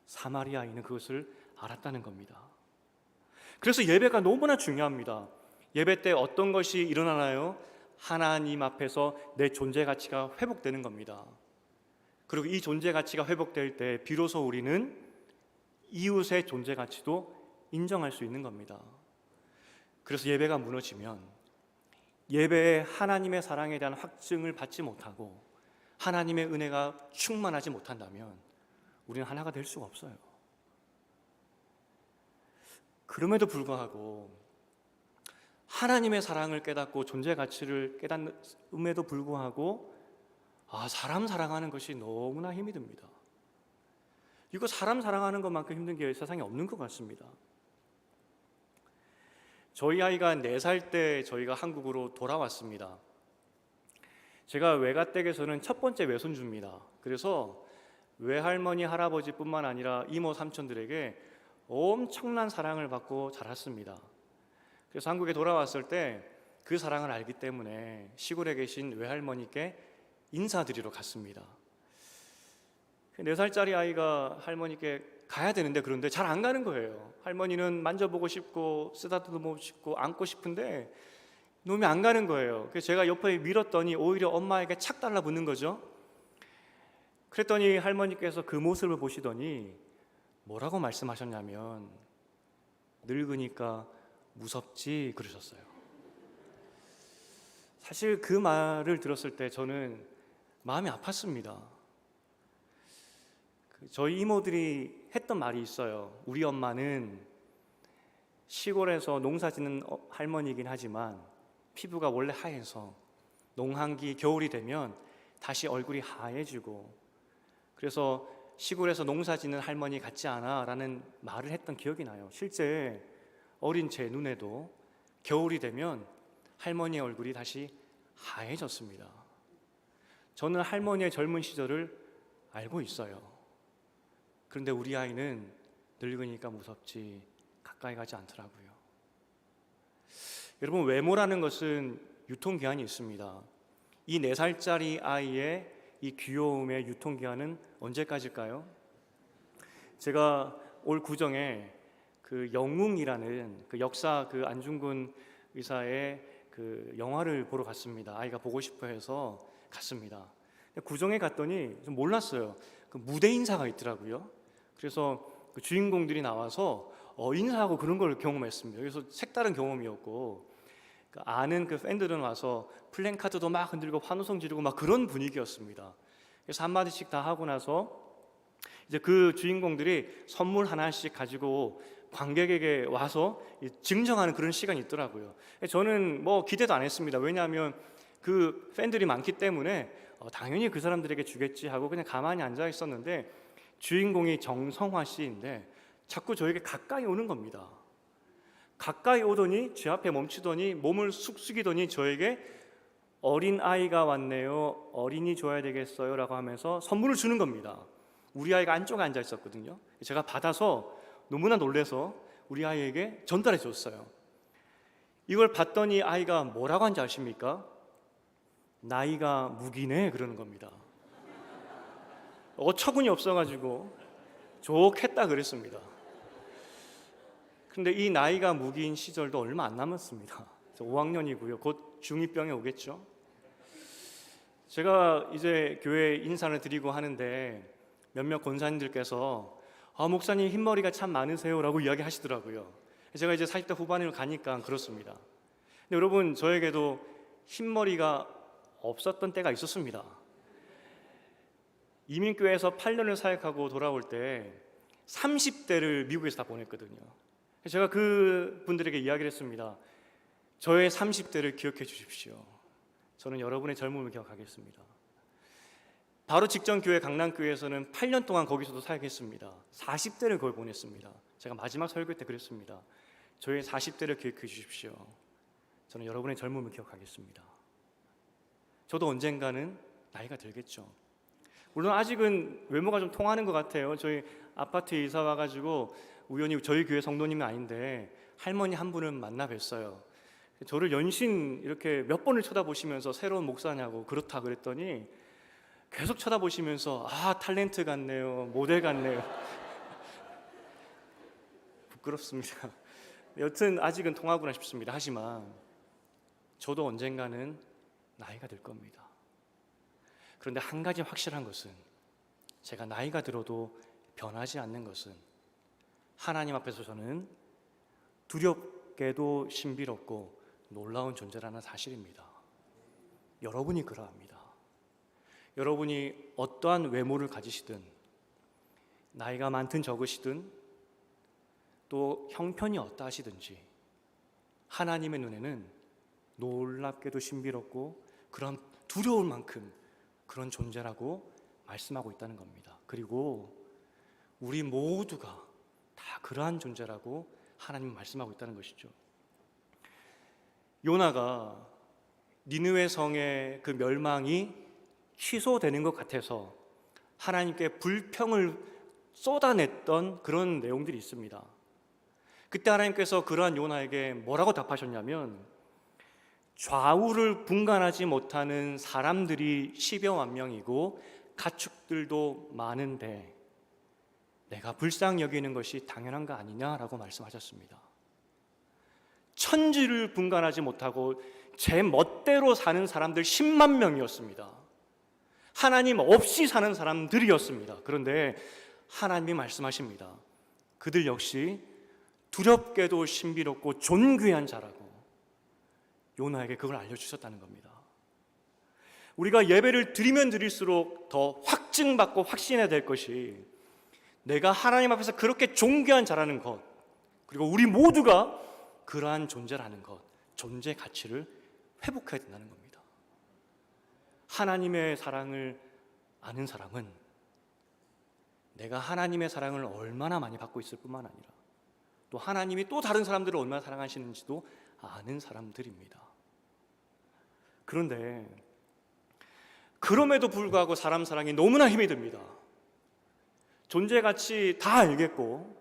사마리아인은 그것을 알았다는 겁니다. 그래서 예배가 너무나 중요합니다. 예배 때 어떤 것이 일어나나요? 하나님 앞에서 내 존재 가치가 회복되는 겁니다. 그리고 이 존재 가치가 회복될 때 비로소 우리는 이웃의 존재 가치도 인정할 수 있는 겁니다. 그래서 예배가 무너지면, 예배에 하나님의 사랑에 대한 확증을 받지 못하고 하나님의 은혜가 충만하지 못한다면 우리는 하나가 될 수가 없어요. 그럼에도 불구하고 하나님의 사랑을 깨닫고 존재 가치를 깨닫음에도 불구하고 사람 사랑하는 것이 너무나 힘이 듭니다. 이거 사람 사랑하는 것만큼 힘든 게 세상에 없는 것 같습니다. 저희 아이가 4살 때 저희가 한국으로 돌아왔습니다. 제가 외가댁에서는 첫 번째 외손주입니다. 그래서 외할머니, 할아버지뿐만 아니라 이모, 삼촌들에게 엄청난 사랑을 받고 자랐습니다. 그래서 한국에 돌아왔을 때 그 사랑을 알기 때문에 시골에 계신 외할머니께 인사드리러 갔습니다. 4살짜리 아이가 할머니께 가야 되는데 그런데 잘 안 가는 거예요. 할머니는 만져보고 싶고 쓰다듬고 싶고 안고 싶은데 놈이 안 가는 거예요. 그래서 제가 옆에 밀었더니 오히려 엄마에게 착 달라붙는 거죠. 그랬더니 할머니께서 그 모습을 보시더니 뭐라고 말씀하셨냐면 늙으니까 무섭지 그러셨어요. 사실 그 말을 들었을 때 저는 마음이 아팠습니다. 저희 이모들이 했던 말이 있어요. 우리 엄마는 시골에서 농사 짓는 할머니이긴 하지만 피부가 원래 하얘서 농한기 겨울이 되면 다시 얼굴이 하얘지고 그래서 시골에서 농사 짓는 할머니 같지 않아 라는 말을 했던 기억이 나요. 실제 어린 제 눈에도 겨울이 되면 할머니의 얼굴이 다시 하얘졌습니다. 저는 할머니의 젊은 시절을 알고 있어요. 그런데 우리 아이는 늙으니까 무섭지 가까이 가지 않더라고요. 여러분, 외모라는 것은 유통기한이 있습니다. 이 4살짜리 아이의 이 귀여움의 유통기한은 언제까지일까요? 제가 올 구정에 그 영웅이라는 그 역사 그 안중근 의사의 그 영화를 보러 갔습니다. 아이가 보고 싶어 해서 갔습니다. 구정에 갔더니 좀 몰랐어요. 그 무대 인사가 있더라고요. 그래서 그 주인공들이 나와서 인사하고 그런 걸 경험했습니다. 그래서 색다른 경험이었고 그 아는 그 팬들은 와서 플랜카드도 막 흔들고 환호성 지르고 막 그런 분위기였습니다. 그래서 한마디씩 다 하고 나서 이제 그 주인공들이 선물 하나씩 가지고 관객에게 와서 증정하는 그런 시간이 있더라고요. 저는 뭐 기대도 안 했습니다. 왜냐하면 그 팬들이 많기 때문에 당연히 그 사람들에게 주겠지 하고 그냥 가만히 앉아 있었는데 주인공이 정성화 씨인데 자꾸 저에게 가까이 오는 겁니다. 가까이 오더니 제 앞에 멈추더니 몸을 쑥 숙이더니 저에게 어린 아이가 왔네요. 어린이 줘야 되겠어요? 라고 하면서 선물을 주는 겁니다. 우리 아이가 안쪽에 앉아 있었거든요. 제가 받아서 너무나 놀라서 우리 아이에게 전달해 줬어요. 이걸 봤더니 아이가 뭐라고 한지 아십니까? 나이가 무기네 그러는 겁니다. 어처구니 없어가지고 좋겠다 그랬습니다. 근데 이 나이가 무기인 시절도 얼마 안 남았습니다. 5학년이고요. 곧 중2병에 오겠죠. 제가 이제 교회 인사를 드리고 하는데 몇몇 권사님들께서 목사님 흰머리가 참 많으세요 라고 이야기하시더라고요. 제가 이제 40대 후반으로 가니까 그렇습니다. 근데 여러분, 저에게도 흰머리가 없었던 때가 있었습니다. 이민교회에서 8년을 사역하고 돌아올 때 30대를 미국에서 다 보냈거든요. 제가 그 분들에게 이야기를 했습니다. 저의 30대를 기억해 주십시오. 저는 여러분의 젊음을 기억하겠습니다. 바로 직전 교회 강남교회에서는 8년 동안 거기서도 사역했습니다. 40대를 거기 보냈습니다. 제가 마지막 설교 때 그랬습니다. 저의 40대를 기억해 주십시오. 저는 여러분의 젊음을 기억하겠습니다. 저도 언젠가는 나이가 들겠죠. 물론 아직은 외모가 좀 통하는 것 같아요. 저희 아파트에 이사 와가지고 우연히 저희 교회 성도님이 아닌데 할머니 한 분을 만나 뵀어요. 저를 연신 이렇게 몇 번을 쳐다보시면서 새로운 목사냐고 그렇다 그랬더니 계속 쳐다보시면서 탤런트 같네요, 모델 같네요. 부끄럽습니다. 여튼 아직은 통하구나 싶습니다. 하지만 저도 언젠가는 나이가 들 겁니다. 그런데 한 가지 확실한 것은 제가 나이가 들어도 변하지 않는 것은 하나님 앞에서 저는 두렵게도 신비롭고 놀라운 존재라는 사실입니다. 여러분이 그러합니다. 여러분이 어떠한 외모를 가지시든 나이가 많든 적으시든 또 형편이 어떠하시든지 하나님의 눈에는 놀랍게도 신비롭고 그런 두려울 만큼 그런 존재라고 말씀하고 있다는 겁니다. 그리고 우리 모두가 다 그러한 존재라고 하나님은 말씀하고 있다는 것이죠. 요나가 니느웨 성의 그 멸망이 취소되는 것 같아서 하나님께 불평을 쏟아냈던 그런 내용들이 있습니다. 그때 하나님께서 그러한 요나에게 뭐라고 답하셨냐면, 좌우를 분간하지 못하는 사람들이 10여만 명이고 가축들도 많은데 내가 불쌍히 여기는 것이 당연한 거 아니냐라고 말씀하셨습니다. 천지를 분간하지 못하고 제 멋대로 사는 사람들 10만 명이었습니다. 하나님 없이 사는 사람들이었습니다. 그런데 하나님이 말씀하십니다. 그들 역시 두렵게도 신비롭고 존귀한 자라고 요나에게 그걸 알려주셨다는 겁니다. 우리가 예배를 드리면 드릴수록 더 확증받고 확신해야 될 것이, 내가 하나님 앞에서 그렇게 존귀한 자라는 것, 그리고 우리 모두가 그러한 존재라는 것, 존재 가치를 회복해야 된다는 겁니다. 하나님의 사랑을 아는 사람은 내가 하나님의 사랑을 얼마나 많이 받고 있을 뿐만 아니라 또 하나님이 또 다른 사람들을 얼마나 사랑하시는지도 아는 사람들입니다. 그런데 그럼에도 불구하고 사람 사랑이 너무나 힘이 듭니다. 존재 가치 다 알겠고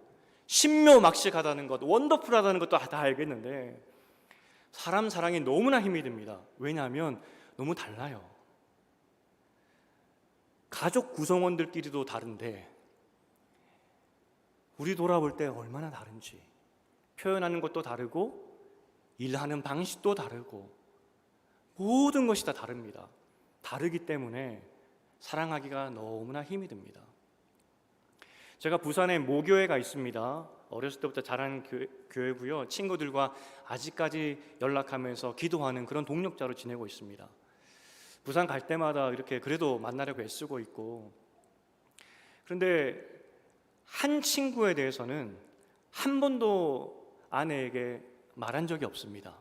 신묘막식하다는 것, 원더풀하다는 것도 다 알겠는데 사람 사랑이 너무나 힘이 듭니다. 왜냐하면 너무 달라요. 가족 구성원들끼리도 다른데 우리 돌아볼 때 얼마나 다른지, 표현하는 것도 다르고 일하는 방식도 다르고 모든 것이 다 다릅니다. 다르기 때문에 사랑하기가 너무나 힘이 듭니다. 제가 부산에 모교회가 있습니다. 어렸을 때부터 자란 교회고요. 친구들과 아직까지 연락하면서 기도하는 그런 동력자로 지내고 있습니다. 부산 갈 때마다 이렇게 그래도 만나려고 애쓰고 있고, 그런데 한 친구에 대해서는 한 번도 아내에게 말한 적이 없습니다.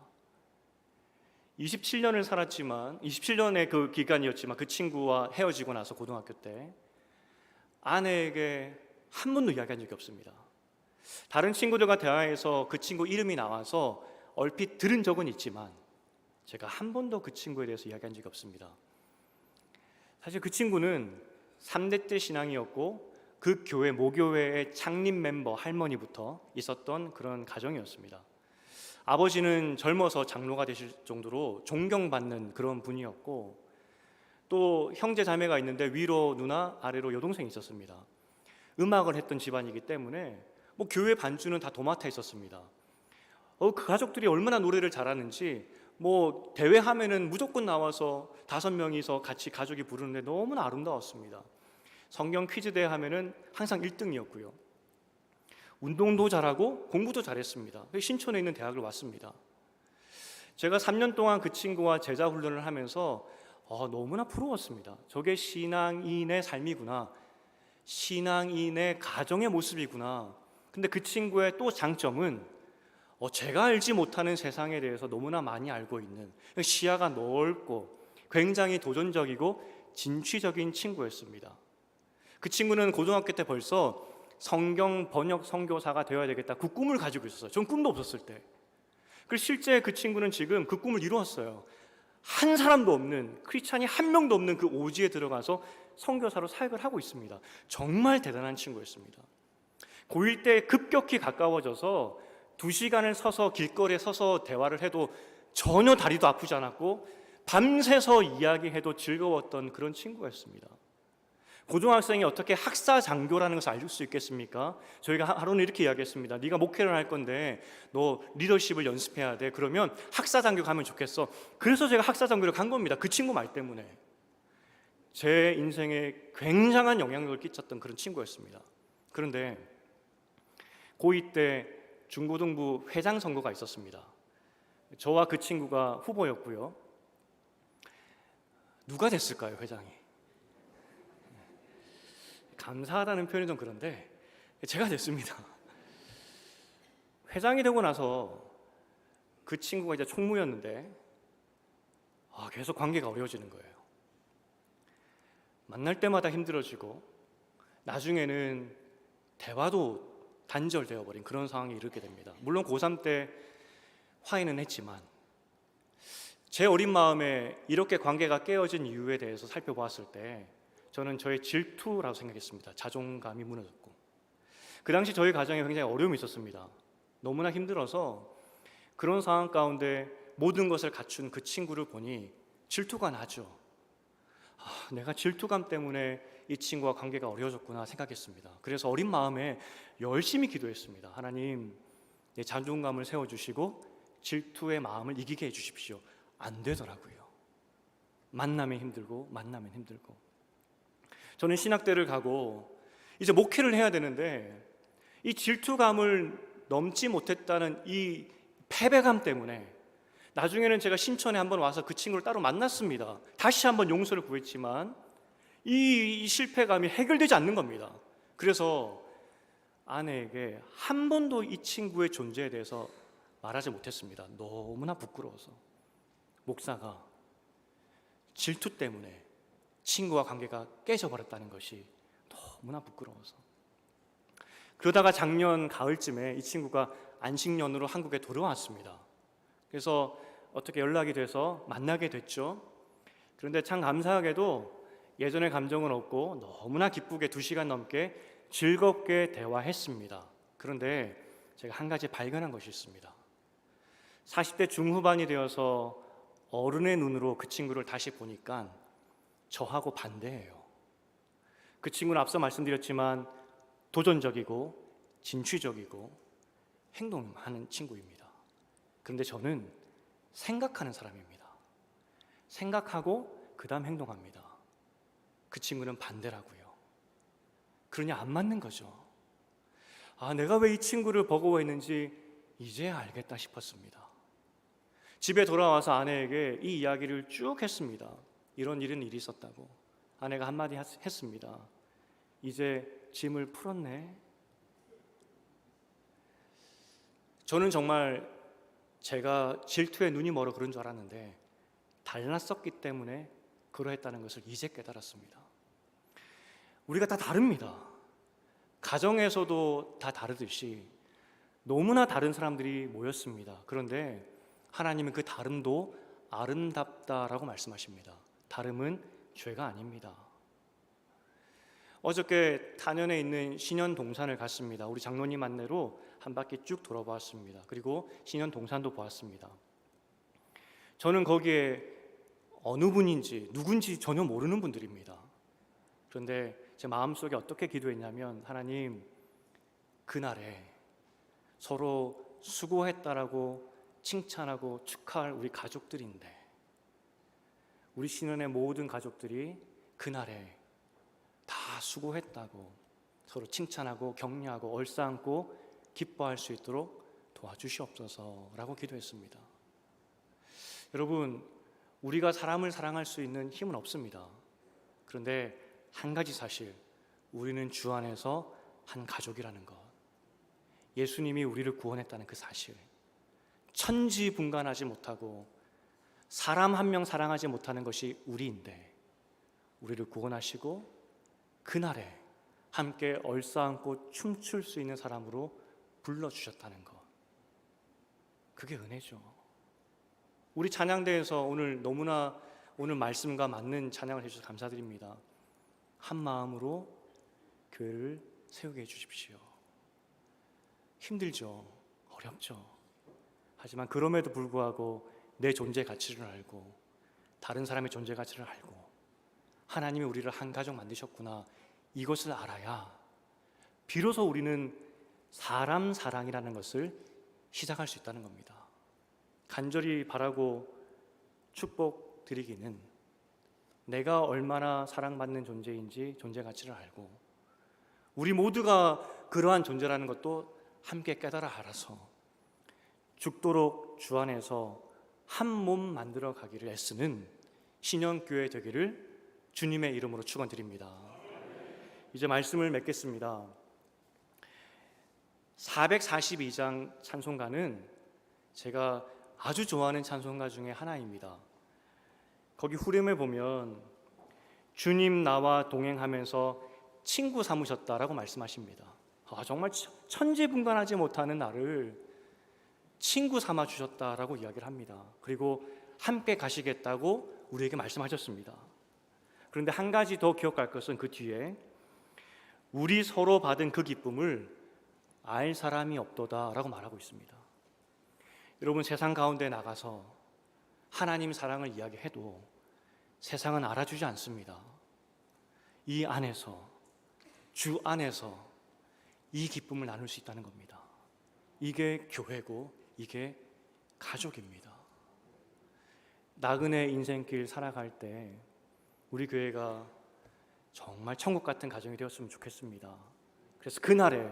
27년을 살았지만 27년의 그 기간이었지만 그 친구와 헤어지고 나서 고등학교 때 아내에게 한 번도 이야기한 적이 없습니다. 다른 친구들과 대화해서 그 친구 이름이 나와서 얼핏 들은 적은 있지만 제가 한 번도 그 친구에 대해서 이야기한 적이 없습니다. 사실 그 친구는 3대째 신앙이었고 그 교회 모교회의 창립 멤버 할머니부터 있었던 그런 가정이었습니다. 아버지는 젊어서 장로가 되실 정도로 존경받는 그런 분이었고, 또 형제 자매가 있는데 위로 누나, 아래로 여동생이 있었습니다. 음악을 했던 집안이기 때문에 뭐 교회 반주는 다 도맡아 있었습니다. 그 가족들이 얼마나 노래를 잘하는지 뭐 대회하면은 무조건 나와서 5명이서 같이 가족이 부르는데 너무나 아름다웠습니다. 성경 퀴즈 대회 하면은 항상 1등이었고요. 운동도 잘하고 공부도 잘했습니다. 신촌에 있는 대학을 왔습니다. 제가 3년 동안 그 친구와 제자 훈련을 하면서 너무나 부러웠습니다. 저게 신앙인의 삶이구나, 신앙인의 가정의 모습이구나. 근데 그 친구의 또 장점은 제가 알지 못하는 세상에 대해서 너무나 많이 알고 있는, 시야가 넓고 굉장히 도전적이고 진취적인 친구였습니다. 그 친구는 고등학교 때 벌써 성경 번역 선교사가 되어야 되겠다, 그 꿈을 가지고 있었어요. 전 꿈도 없었을 때. 그리고 실제 그 친구는 지금 그 꿈을 이루었어요. 한 사람도 없는, 크리스찬이 한 명도 없는 그 오지에 들어가서 선교사로 사역을 하고 있습니다. 정말 대단한 친구였습니다. 고1 때 급격히 가까워져서 2시간을 서서 길거리에 서서 대화를 해도 전혀 다리도 아프지 않았고 밤새서 이야기해도 즐거웠던 그런 친구였습니다. 고등학생이 어떻게 학사장교라는 것을 알 수 있겠습니까? 저희가 하루는 이렇게 이야기했습니다. 네가 목회를 할 건데 너 리더십을 연습해야 돼. 그러면 학사장교 가면 좋겠어. 그래서 제가 학사장교를 간 겁니다. 그 친구 말 때문에. 제 인생에 굉장한 영향력을 끼쳤던 그런 친구였습니다. 그런데 고2 때 중고등부 회장 선거가 있었습니다. 저와 그 친구가 후보였고요. 누가 됐을까요, 회장이? 감사하다는 표현이 좀 그런데 제가 됐습니다. 회장이 되고 나서 그 친구가 이제 총무였는데 계속 관계가 어려워지는 거예요. 만날 때마다 힘들어지고 나중에는 대화도 단절되어 버린 그런 상황에 이르게 됩니다. 물론 고3 때 화해는 했지만 제 어린 마음에 이렇게 관계가 깨어진 이유에 대해서 살펴보았을 때 저는 저의 질투라고 생각했습니다. 자존감이 무너졌고, 그 당시 저희 가정에 굉장히 어려움이 있었습니다. 너무나 힘들어서 그런 상황 가운데 모든 것을 갖춘 그 친구를 보니 질투가 나죠. 내가 질투감 때문에 이 친구와 관계가 어려워졌구나 생각했습니다. 그래서 어린 마음에 열심히 기도했습니다. 하나님, 내 자존감을 세워주시고 질투의 마음을 이기게 해주십시오. 안 되더라고요. 만나면 힘들고 만나면 힘들고. 저는 신학대를 가고 이제 목회를 해야 되는데 이 질투감을 넘지 못했다는 이 패배감 때문에 나중에는 제가 신천에 한번 와서 그 친구를 따로 만났습니다. 다시 한번 용서를 구했지만 이 실패감이 해결되지 않는 겁니다. 그래서 아내에게 한 번도 이 친구의 존재에 대해서 말하지 못했습니다. 너무나 부끄러워서. 목사가 질투 때문에 친구와 관계가 깨져버렸다는 것이 너무나 부끄러워서. 그러다가 작년 가을쯤에 이 친구가 안식년으로 한국에 돌아왔습니다. 그래서 어떻게 연락이 돼서 만나게 됐죠. 그런데 참 감사하게도 예전의 감정은 없고 너무나 기쁘게 2시간 넘게 즐겁게 대화했습니다. 그런데 제가 한 가지 발견한 것이 있습니다. 40대 중후반이 되어서 어른의 눈으로 그 친구를 다시 보니까 저하고 반대예요. 그 친구는 앞서 말씀드렸지만 도전적이고 진취적이고 행동하는 친구입니다. 그런데 저는 생각하는 사람입니다. 생각하고 그 다음 행동합니다. 그 친구는 반대라고요. 그러니 안 맞는 거죠. 내가 왜 이 친구를 버거워했는지 이제야 알겠다 싶었습니다. 집에 돌아와서 아내에게 이 이야기를 쭉 했습니다. 이런 일이 있었다고. 아내가 한마디 했습니다. 이제 짐을 풀었네. 저는 정말 제가 질투에 눈이 멀어 그런 줄 알았는데 달랐었기 때문에 그러했다는 것을 이제 깨달았습니다. 우리가 다 다릅니다. 가정에서도 다 다르듯이 너무나 다른 사람들이 모였습니다. 그런데 하나님은 그 다름도 아름답다라고 말씀하십니다. 다름은 죄가 아닙니다. 어저께 단연에 있는 신현동산을 갔습니다. 우리 장로님 안내로 한 바퀴 쭉 돌아보았습니다. 그리고 신현동산도 보았습니다. 저는 거기에 어느 분인지 누군지 전혀 모르는 분들입니다. 그런데 제 마음속에 어떻게 기도했냐면, 하나님, 그날에 서로 수고했다라고 칭찬하고 축하할 우리 가족들인데, 우리 신현의 모든 가족들이 그날에 다 수고했다고 서로 칭찬하고 격려하고 얼싸안고 기뻐할 수 있도록 도와주시옵소서라고 기도했습니다. 여러분, 우리가 사람을 사랑할 수 있는 힘은 없습니다. 그런데 한 가지 사실, 우리는 주 안에서 한 가족이라는 것, 예수님이 우리를 구원했다는 그 사실, 천지분간하지 못하고 사람 한 명 사랑하지 못하는 것이 우리인데 우리를 구원하시고 그날에 함께 얼싸안고 춤출 수 있는 사람으로 불러주셨다는 것, 그게 은혜죠. 우리 찬양대에서 오늘 말씀과 맞는 찬양을 해주셔서 감사드립니다. 한 마음으로 교회를 세우게 해주십시오. 힘들죠. 어렵죠. 하지만 그럼에도 불구하고 내 존재 가치를 알고 다른 사람의 존재 가치를 알고 하나님이 우리를 한 가족 만드셨구나, 이것을 알아야 비로소 우리는 사람 사랑이라는 것을 시작할 수 있다는 겁니다. 간절히 바라고 축복드리기는 내가 얼마나 사랑받는 존재인지 존재 가치를 알고 우리 모두가 그러한 존재라는 것도 함께 깨달아 알아서 죽도록 주 안에서 한 몸 만들어 가기를 애쓰는 신현교회 되기를 주님의 이름으로 축원드립니다. 이제 말씀을 맺겠습니다. 442장 찬송가는 제가 아주 좋아하는 찬송가 중에 하나입니다. 거기 후렴에 보면 주님 나와 동행하면서 친구 삼으셨다라고 말씀하십니다. 정말 천지분간하지 못하는 나를 친구 삼아 주셨다라고 이야기를 합니다. 그리고 함께 가시겠다고 우리에게 말씀하셨습니다. 그런데 한 가지 더 기억할 것은 그 뒤에 우리 서로 받은 그 기쁨을 알 사람이 없도다라고 말하고 있습니다. 여러분, 세상 가운데 나가서 하나님 사랑을 이야기해도 세상은 알아주지 않습니다. 이 안에서, 주 안에서 이 기쁨을 나눌 수 있다는 겁니다. 이게 교회고 이게 가족입니다. 나그네 인생길 살아갈 때 우리 교회가 정말 천국 같은 가정이 되었으면 좋겠습니다. 그래서 그날에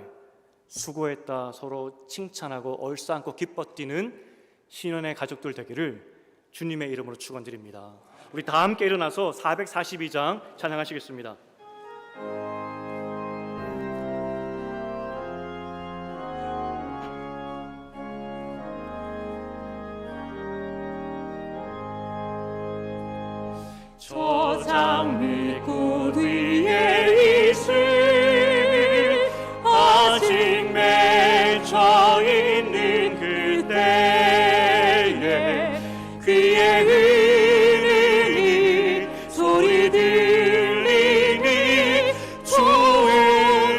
수고했다 서로 칭찬하고 얼싸안고 기뻐 뛰는 신혼의 가족들 되기를 주님의 이름으로 축원드립니다. 우리 다 함께 일어나서 442장 찬양하시겠습니다. 저 장미꽃 위에 있을 아직 맺혀 있는 그때에 귀에 흐르는 소리 들리니 주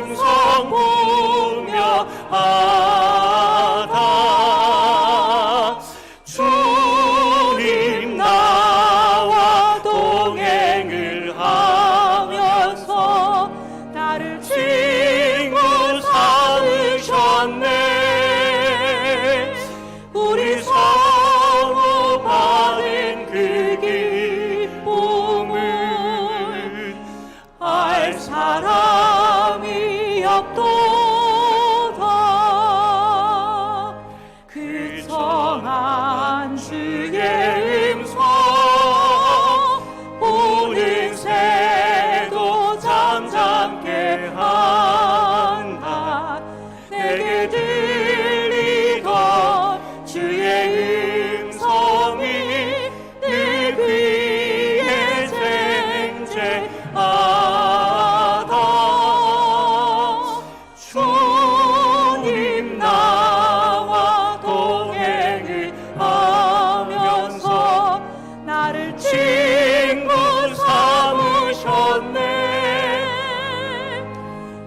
음성 보며 하다 주님 나와 동행을 하면서 나를 친구 삼으셨네. 우리 서로 받은 그 기쁨을 알 사람이 없도다. 그 정한 주의 음성 우는 새도 잠잠게 한다. 내게 들리던 주의 음성이 내 귀에 쟁쟁하다. 주님 나와 동행을 하면서 나를 친구 삼으셨네.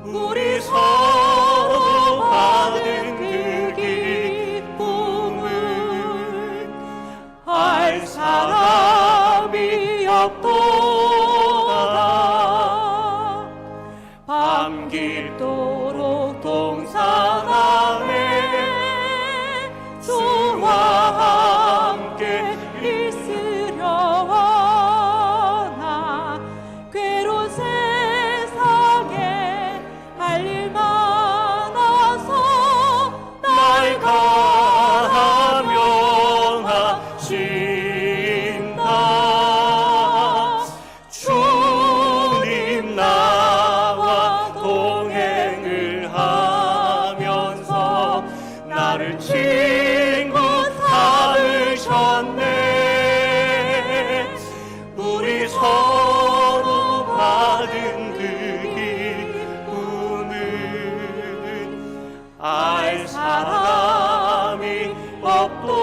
우리 서로 받은 그 기쁨을 알 사람이 없도다. 밤 깊도록 동산하에 주와 함께 있으려 하나. 괴로운 세상에 할 일 많아서 날 감명하신다. 주님 나와 동행을 하면서 나를 친구 삼으셨네. 우리 서로 받은 그 기쁨을 알 사람이 없도다.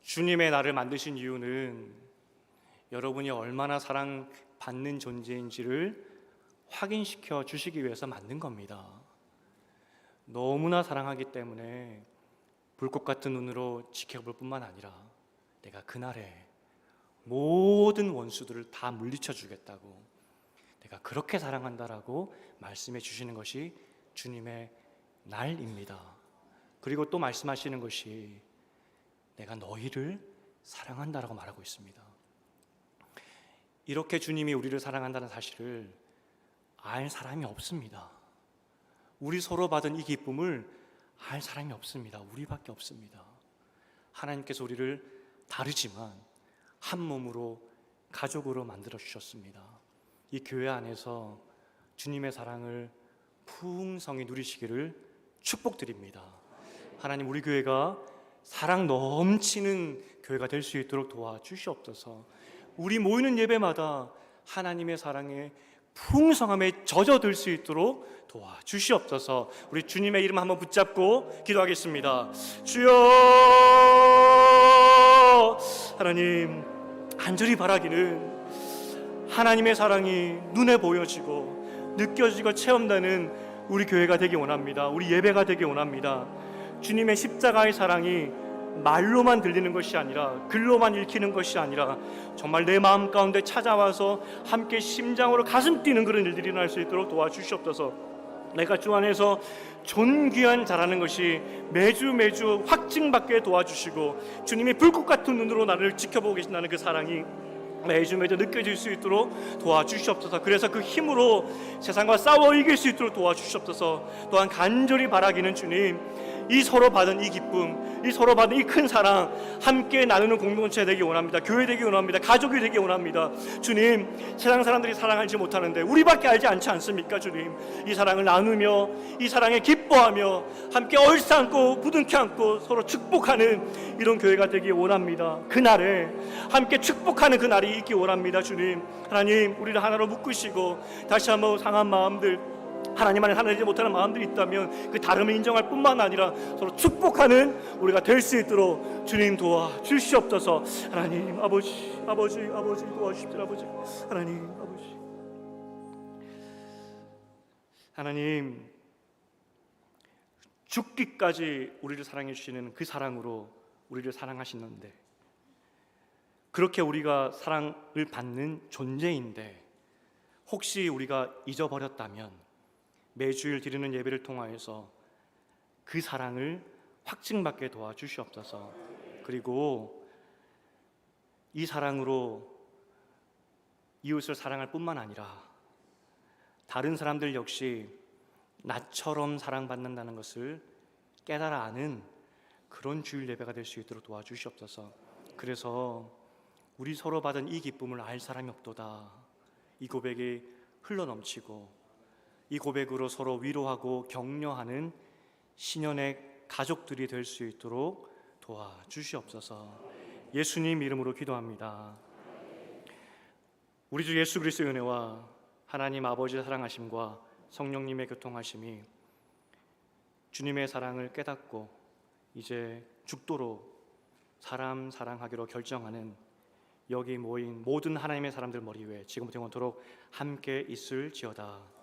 주님의 나를 만드신 이유는 여러분이 얼마나 사랑받는 존재인지를 확인시켜 주시기 위해서 만든 겁니다. 너무나 사랑하기 때문에 불꽃 같은 눈으로 지켜볼 뿐만 아니라 내가 그날에 모든 원수들을 다 물리쳐 주겠다고, 내가 그렇게 사랑한다라고 말씀해 주시는 것이 주님의 날입니다. 그리고 또 말씀하시는 것이 내가 너희를 사랑한다라고 말하고 있습니다. 이렇게 주님이 우리를 사랑한다는 사실을 알 사람이 없습니다. 우리 서로 받은 이 기쁨을 알 사람이 없습니다. 우리밖에 없습니다. 하나님께서 우리를 다르지만 한 몸으로 가족으로 만들어 주셨습니다. 이 교회 안에서 주님의 사랑을 풍성히 누리시기를 축복드립니다. 하나님, 우리 교회가 사랑 넘치는 교회가 될 수 있도록 도와주시옵소서. 우리 모이는 예배마다 하나님의 사랑에 풍성함에 젖어들 수 있도록 도와주시옵소서. 우리 주님의 이름 한번 붙잡고 기도하겠습니다. 주여, 하나님, 간절히 바라기는 하나님의 사랑이 눈에 보여지고 느껴지고 체험되는 우리 교회가 되기 원합니다. 우리 예배가 되기 원합니다. 주님의 십자가의 사랑이 말로만 들리는 것이 아니라, 글로만 읽히는 것이 아니라 정말 내 마음 가운데 찾아와서 함께 심장으로 가슴 뛰는 그런 일들이 일어날 수 있도록 도와주시옵소서. 내가 주 안에서 존귀한 자라는 것이 매주 확증받게 도와주시고, 주님이 불꽃 같은 눈으로 나를 지켜보고 계신다는 그 사랑이 매주 느껴질 수 있도록 도와주시옵소서. 그래서 그 힘으로 세상과 싸워 이길 수 있도록 도와주시옵소서. 또한 간절히 바라기는 주님, 이 서로 받은 이 기쁨, 이 서로 받은 이 큰 사랑 함께 나누는 공동체 되기 원합니다. 교회 되기 원합니다. 가족이 되기 원합니다. 주님, 세상 사람들이 사랑하지 못하는데 우리밖에 알지 않지 않습니까? 주님, 이 사랑을 나누며 이 사랑에 기뻐하며 함께 얼싸안고 부둥켜 안고 서로 축복하는 이런 교회가 되기 원합니다. 그날에 함께 축복하는 그날이 있기 원합니다. 주님, 하나님, 우리를 하나로 묶으시고 다시 한번 상한 마음들, 하나님 안에 하나되지 못하는 마음들이 있다면 그 다름을 인정할 뿐만 아니라 서로 축복하는 우리가 될 수 있도록 주님 도와주시옵소서. 하나님 아버지 도와주십시오. 아버지 하나님 아버지 하나님, 죽기까지 우리를 사랑해 주시는 그 사랑으로 우리를 사랑하시는데, 그렇게 우리가 사랑을 받는 존재인데 혹시 우리가 잊어버렸다면 매주일 드리는 예배를 통하여서 그 사랑을 확증받게 도와주시옵소서. 그리고 이 사랑으로 이웃을 사랑할 뿐만 아니라 다른 사람들 역시 나처럼 사랑받는다는 것을 깨달아 아는 그런 주일 예배가 될 수 있도록 도와주시옵소서. 그래서 우리 서로 받은 이 기쁨을 알 사람이 없도다, 이 고백이 흘러넘치고 이 고백으로 서로 위로하고 격려하는 신년의 가족들이 될 수 있도록 도와주시옵소서. 예수님 이름으로 기도합니다. 우리 주 예수 그리스도의 은혜와 하나님 아버지의 사랑하심과 성령님의 교통하심이 주님의 사랑을 깨닫고 이제 죽도록 사람 사랑하기로 결정하는 여기 모인 모든 하나님의 사람들 머리 위에 지금부터 영원토록 함께 있을지어다.